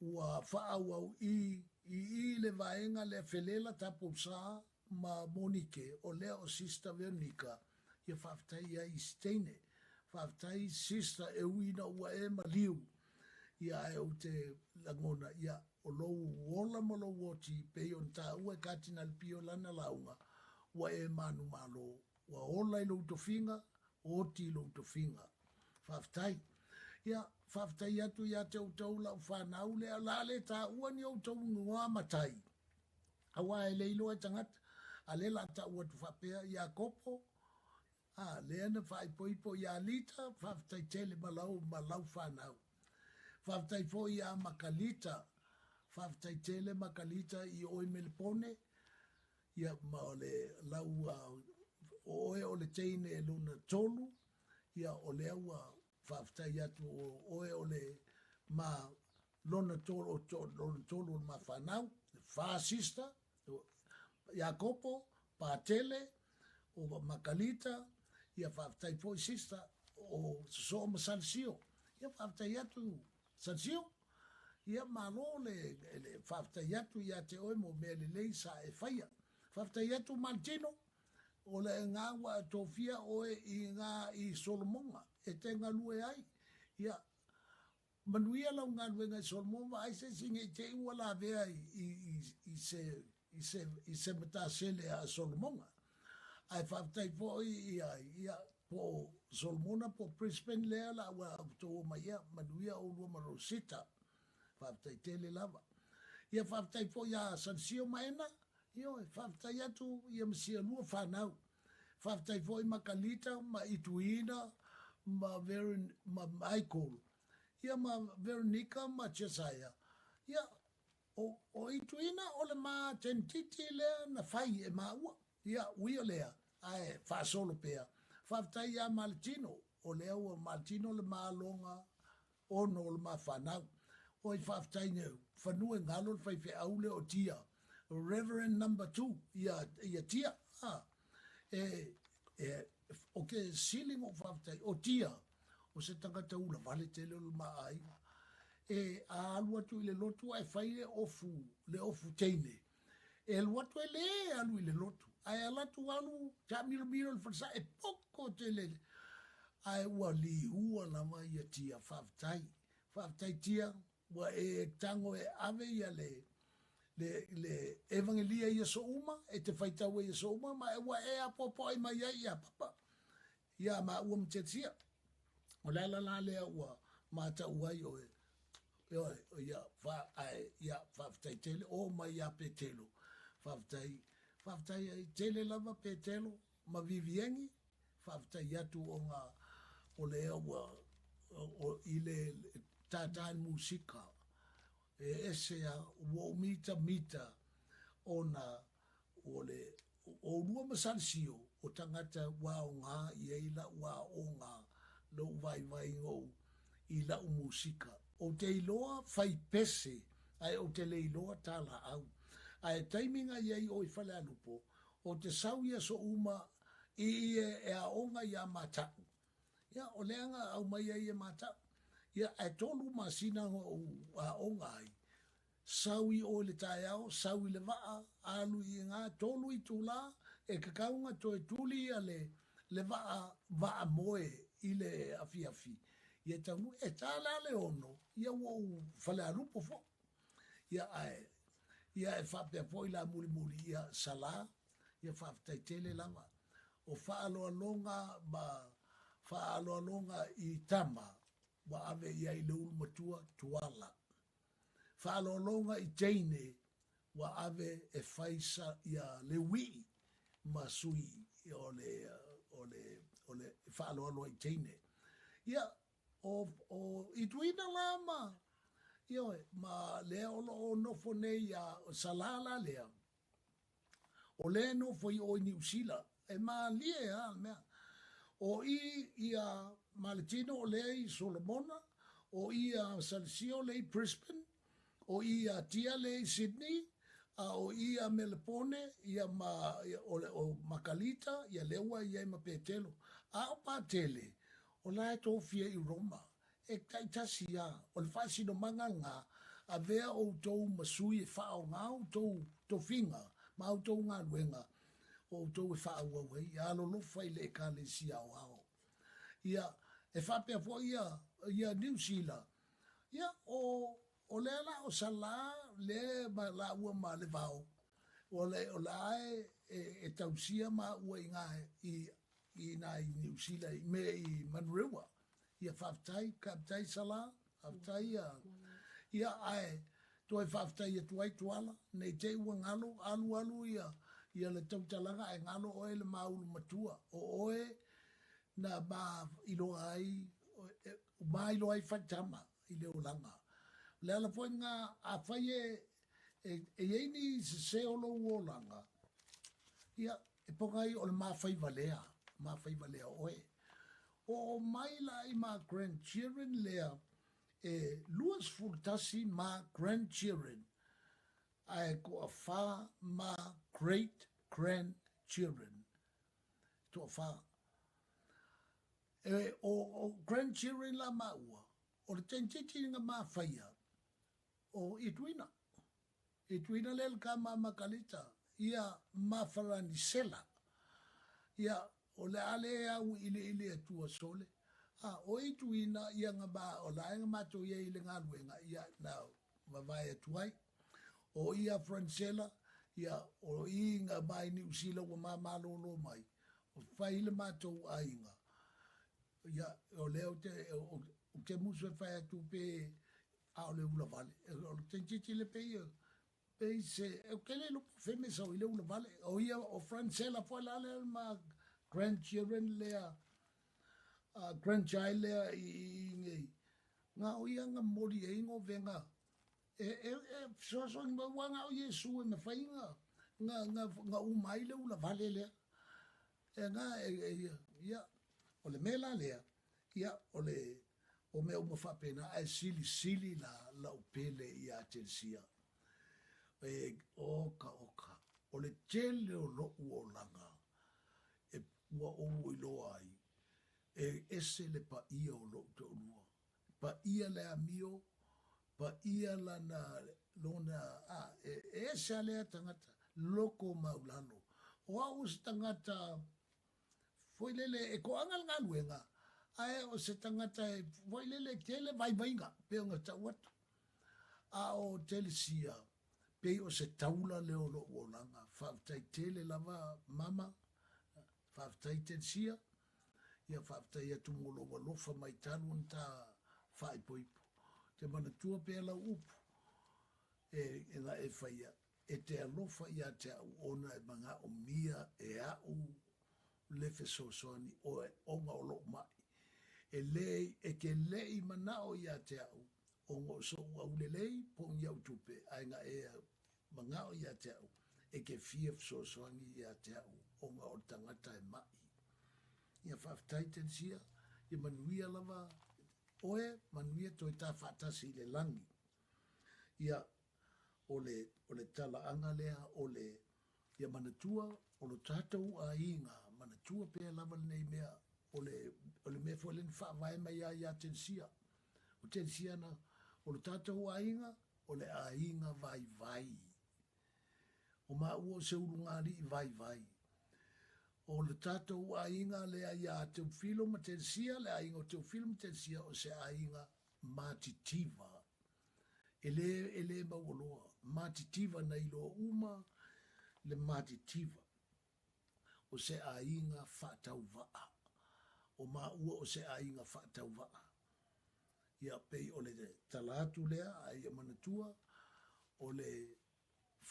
ua whaau au i le vaenga le felela tapo sa ma Monike o lea o sista Veronica i whaftai ia i Steine. Whaftai sista e uina ua e maliu i a e o te langona ia o lou wola mo lo woti pe on ta ua katina pio lana launga ua e manu malo. Wa ola i louto finga, o ti louto finga. Whaftai. Ia, whaftai atu ia te utau lau whanau le ala le tā ua ni utau ngua matai. Awa e leilo e tangata, a le la ta ua tu whapea Iakopo, lea na whai poipo ia lita, whaftai tele malau whanau. Whaftai fo ia makalita, whaftai tele makalita I oi melepone, ia ma ole lau oe ole teine e luna tolu, ia ole aua whaftai atu oe ole ma lona tolu ma whanau, whaasista, Iakopo, Patele, o makalita, ia whaftai fo I sista, o so masalsio, ia whaftai atu salsio, ia malo le whaftai atu ia te oe mo mea le leisa e whaia. Whaftai atu Martino, o le ngā wa tofia oe I ngā I Solomonga, e te ngā lue ai. Ia, manuia lau ngā lue ngā Solomonga, ai se singe I te iwa la vea I se matasele a Solomonga. Ai whaftai po ia po Solomona po Brisbane lea la wa to maia manuia o lua marosita. Whaftai tele lava. Ia whaftai po ia sansio maena, io whaftai atu ia masia lua whanau. Whaftai po I makalita, ma ituina, ma Michael. Ia ma Veronica, ma Chesaya. Ia o ituina o le ma tentiti lea na whai e maua. Ia uia lea, ai whaasolo pea. Whaftai ia Martino, o lea ua Martino le maalonga, ono le ma whanau. O I whaftai neu, whanua ngalo le whaife aule o tia. Reverend number 2, ia tia. Okay, sealing o whaftai, o tia. O se tangata ula, vale tele o le maai. A alua tu I le lotu ai whaile ofu, le ofu teine. E luatu e le alu I le lotu. Ai alatu alu, ta miro le whansa, e poko te le. Ai ua li ua lama ia tia whaftai. Whaftai tia, ua e tango e ave ia le evangelia ia so uma, e te whaitaua ia so uma, ma e ua e apopo ai mai ia papa. Ia ma ua mtetia. O la lea ua mata uai o e. Ia whaftai tele, o mai ia petelo. Whaftai tele lava petelo, ma viviengi, whaftai atu o ngā, o lea ua, o I le tātān musika, e esea, ua mita, o na, o le, o lua masalsio, o tangata wa o ngā, ieila wa o ngā, lo vai ngou, I la musika. O te iloa fai pese, ai o te le iloa tala au. Ai taiminga iei o I whale alupo, o te sauia so uma I e a onga ia matau. Ia o leanga au mai ia matau. Ia e tolu masina o a onga ai. Saui o le tae au, saui le waa, alu I ngā tolu I tula, e kakaunga to e tuli ia le waa moe I le afi. Ia taunu e tala le ono, ia wau whale alupo fo. Ia e whapea po I la muli ia sala, ia whaftai tele lava. O whaaloalonga I tama, wa ave ia I leulu matua tuala. Whaaloalonga I teine, wa ave e whaisa ia lewi ma sui o le whaaloaloa I teine. Ia o ituina lama, ia ma lea o nofo nei a salala lea. O lea nofo I o New Zealand, e ma lie mea. O ia Maletino o lea I Solomona, o ia Salsio lea I Brisbane, o ia Tia lea I Sydney, o ia Melbourne, ia o Makalita, ia lewa ia I Mapetelo. A o Patele, o la tofia I Roma, e taitasi ia, o le whaasino manga ngā, a vea o tou masui e whao ngā, o tou tofinga, ma o tou ngā luenga, o tou e whao wawai, ia alolofa I le ka le si au au. Ia, e whapea po ia New Zealand. Ia, o lea la o sala, le ma la ua ma le vau. O la e tausia ma ua I ngā I New Zealand, me I Manurewa. Ia whaftai, kaptai sala, whaftai ia ai, toi whaftai ia tuai tuala, nei te ua ngalo, alu ia le tautalanga e ngalo oe le maulu matua, o oe na ba ilo ai ba ilo ai fatama ile ulanga le ala foi nga a fai e ni se o lo ulanga ia e pongai o le mafai valea oe o mai la i ma grandchildren lea e luas fultasi ma grandchildren ai ko a fa ma great grandchildren to fa o grandchildren la maua o le tenchiti nga mafaya o Itwina lel kama makalita ia mafarani sela ia o le ale au ile atua sole o Itwina ia nga ba o la nga mato ia ile nga luenga ia na vavai atuai o ia Francella ia o inga mai ni usila wa mamalolo mai o faile mato ainga ia o leo te muso fai atu pe a le ula vale o tenchiti le pe ia se eu kele lo feme so ile ula vale o ia o Francella foi la le ma grandchildren le grandchild le i nga o ia nga mori e ngo venga so nga wanga o Yesu me fainga nga u mai le ula vale le nga ia o le mela le ia o le o me uma fa pena ai sili la upele ia tensia oka o le tele o lo o langa e wa o ilo ai ese le pa ia o lo to lua pa ia le amio pa ia la na lona ese le tangata loko maulano o au tangata foi lele e ko angal ngaluenga ai o se tangata foi lele tele vai nga pe nga tawat a o telesia pe o se taula le o lo langa fa tai tele lava mama fa tai tensia ia fa tai atu ngolo lo fa mai tanu nta fa ipoipo te mana tua pe la upu e la e fa ia e te alofa ia te ona e manga o mia e au le Fesoasoani o onga o lo mai e ke lei manao ia te au onga so au le lei po ia utupe ainga mangao ia te au e ke fia Fesoasoani ia te au onga o tangata e mai ia whaftaiten sia ia manuia lava oe manuia toi ta whatasi le langi ia o le tala anga lea o le ia manatua o lo tātou a inga manatua pe lava nei mea o le mea fo len fa vai mai ia tensia o tensia na o lo tātou a inga o le a inga vai o ma ua se urungari vai o le tātou a inga le a ia Teofilo ma tensia le a inga o Teofilo ma tensia o se a inga matitiva ele maoloa matitiva na ilo uma le matitiva o se a inga whatau vaa o ma ua o se a inga whatau vaa ia pei o le talatu lea a ia manatua o le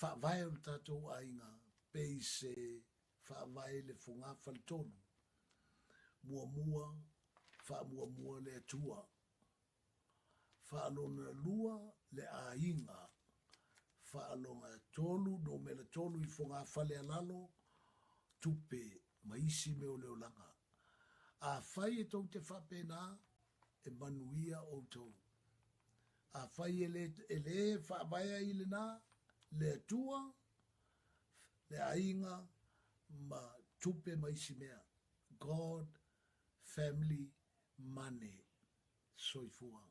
whaavai o le tātou a inga pei se whaavai le funga whalitonu mua le atua whaalona lua le a inga whaalonga tolu no me le tolu i funga whale alalo tupe maisi me o leo langa. A whai e tau te whapena e manuia o tau. A whai e le whaabaya i le nā, le atua, le ainga, ma tupe maisi mea. God, family, money, soifua.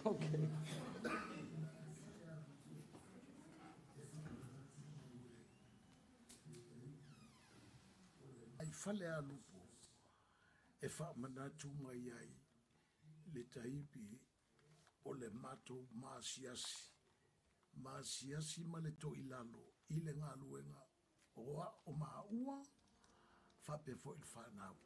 Okay. Ai fale a lupo. e whaamanatu mai ai le taipi o le matou masiasi ma le to ilalo i le ngā luenga oa o maua whape fo il whanau.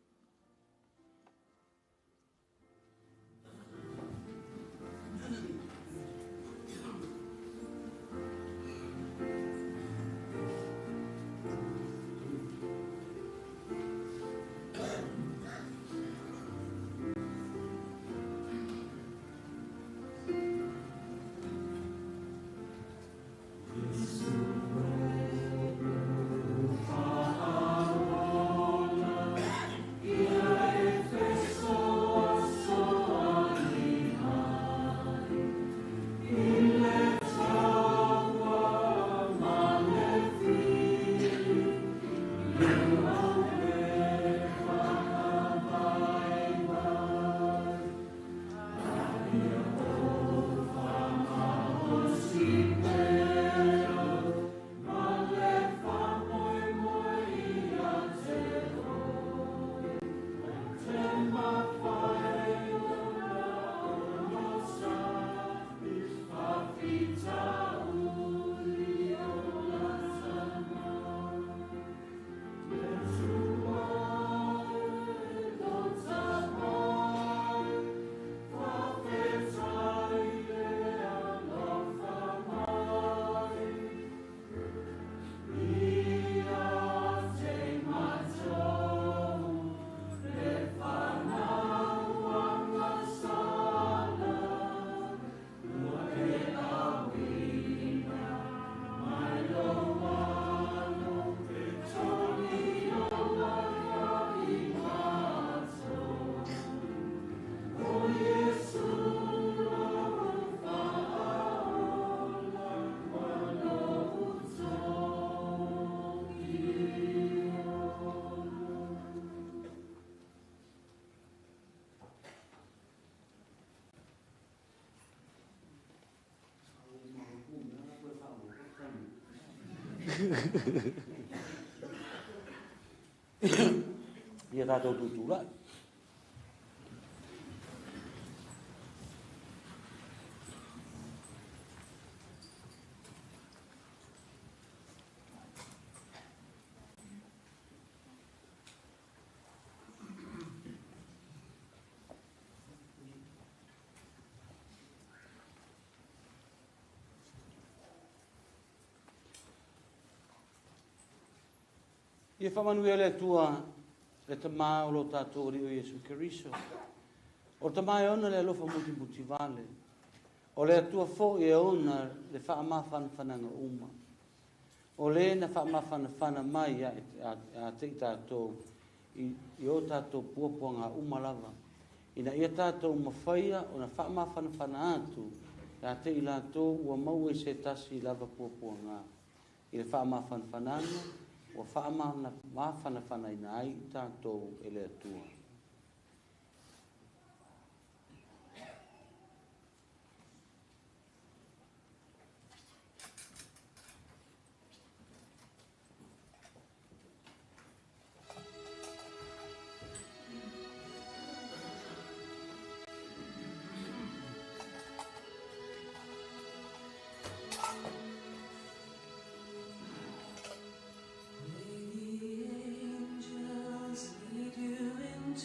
Ia tātou tūtūra. Ia whamanuia le tua le tamā o lo tātou rio Iesu Keriso. O tamā e ona le alofa muti vale. O le atua fo e ona le whaamawhanawhananga uma. O le na whaamawhanawhana mai a te tātou i o tātou puapuanga uma lava. Ina ia tātou mawhaia o na whaamawhanawhana atu a te i lātou ua mau e se tasi lava puapuanga. I le whaamawhanawhananga o whaamawhanawhana ina ai tātou e le atua. Angels lead you into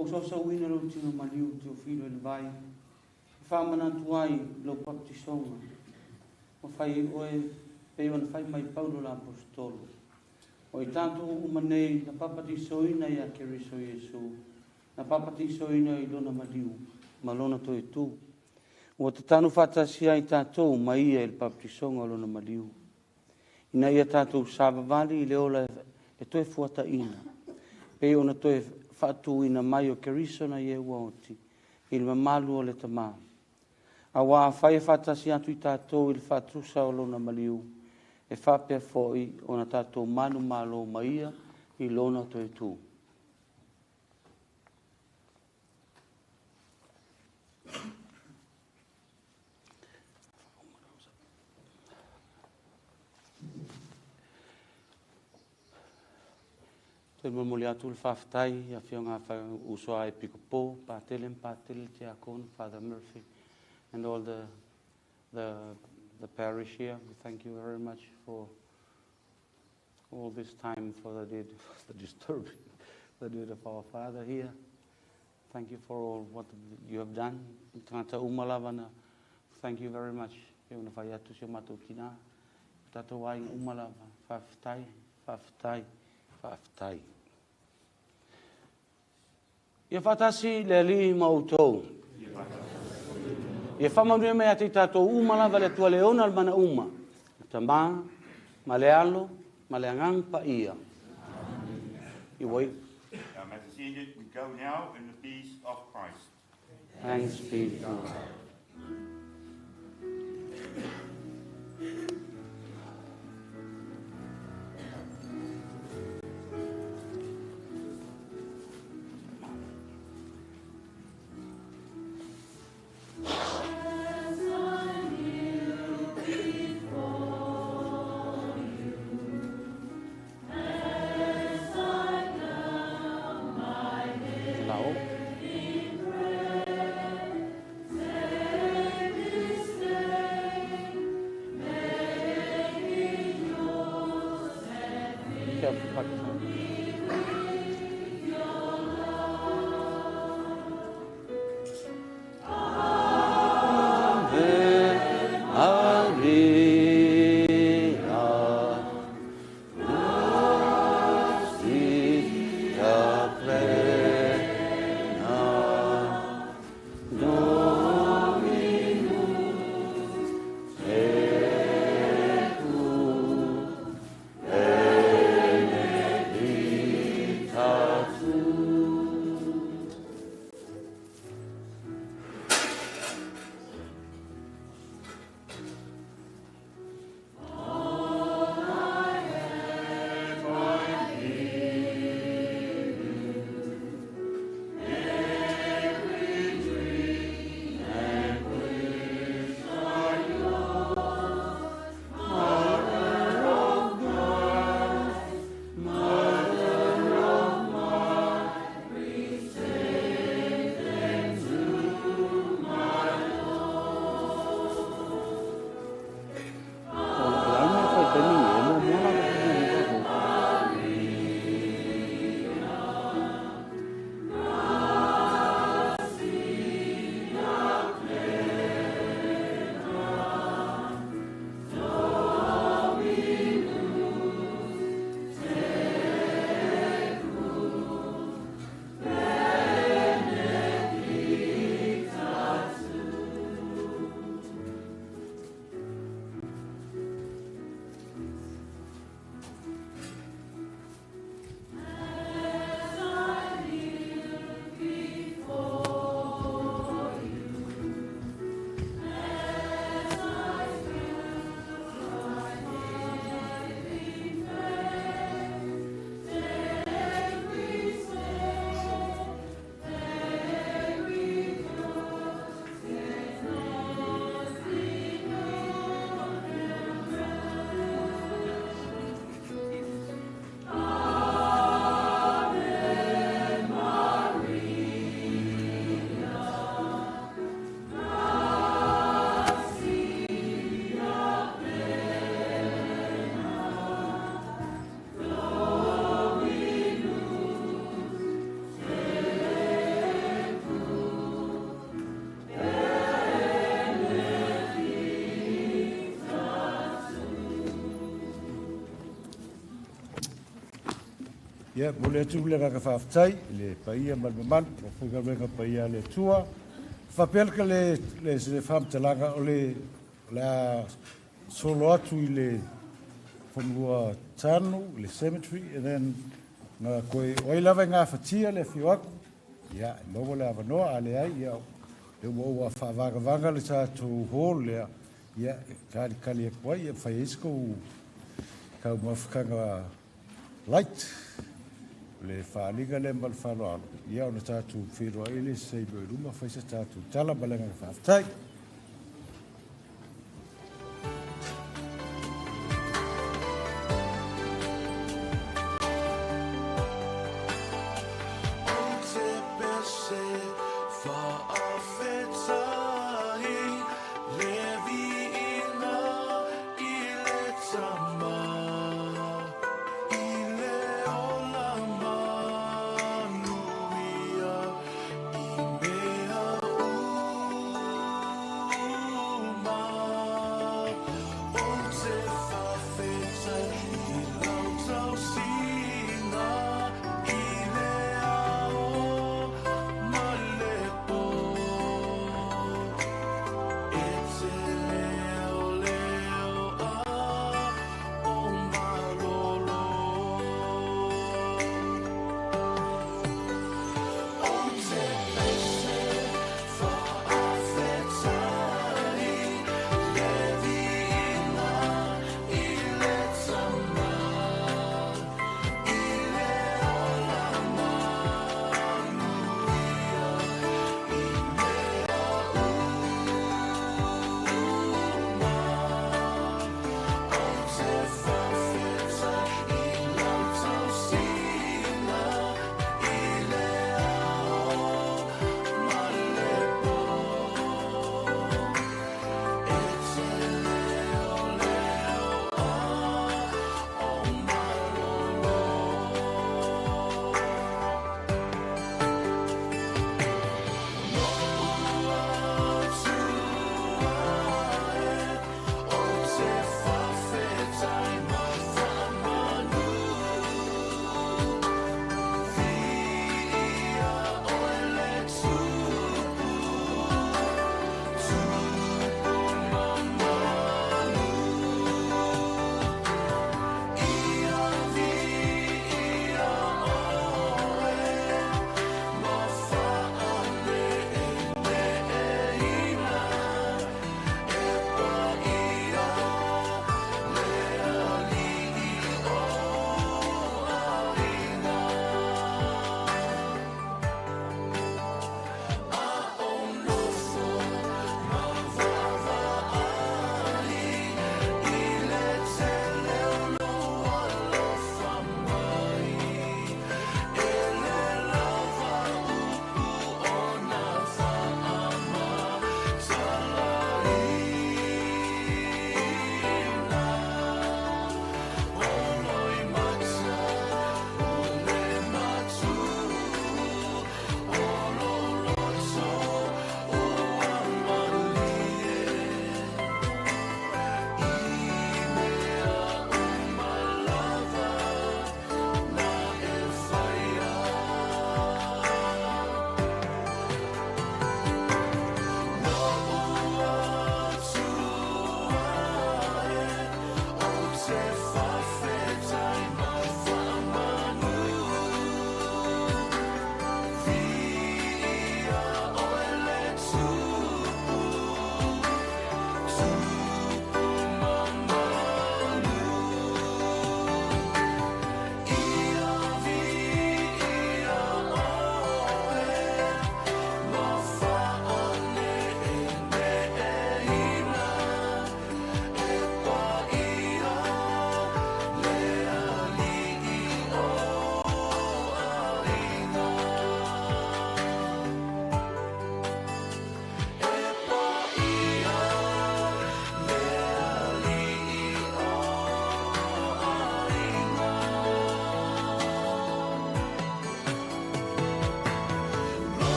Po so sa wina lo tino maliu Teofilo le vai. Fa mana tuai lo baptisonga. O fai oe pe ona fai mai Paulo la apostolo. O i tanto umanei na papatisoina ia Keriso Iesu. Na papatisoina i lona maliu. Malona to e tu. O te tanu fatasia i tātou mai ia il baptisonga lona maliu. Ina ia tātou savavali i leola e toe fuata ina. Pe ona toe fatu ina mai o Keriso na ie uaoti. Il mamalu o le tamā. A wā whai fatasi atu i tātou il fatusa o lona maliu. E whapea foi o na tātou manu malo maia i lona to e tū. Te mumuli atu le whaftai, a whionga usoa e pikopo, pātele te akon, Father Murphy, and all the parish here. We thank you very much for all this time for the disturbing, the deed of our Father here. Thank you for all what you have done. Tata umalavana, thank you very much. Whionga whai atu se matou kina. Tata wai umalava, whaftai. Ia fatasi le ali mautou. Ia whamanue mea te tātou umala vale tua leona al mana uma. Tamā, malealo, maleangang pa ia. Iwai. We go now in the peace of Christ. Thanks be to God. Ia, mo le atu le ngaka whaafitai, le paia malmamal, o whaiga renga paia le tua. Whapelka le se whamtalanga o le solo atu I le whamlua tanu, le cemetery, and then ngā koe oilawa ngā whatia le whiwaku. Ia, maua le awanoa a le ai, ia, le ua whaavanga le tātou hall lea, ia, kali e koe, ia, whai esko kau mawhakanga light, le whaaliga le mbal whaloalo. Ia, ona tātou whiroa ele, sei loi ruma, whaisa tātou tala malenga whaafitai.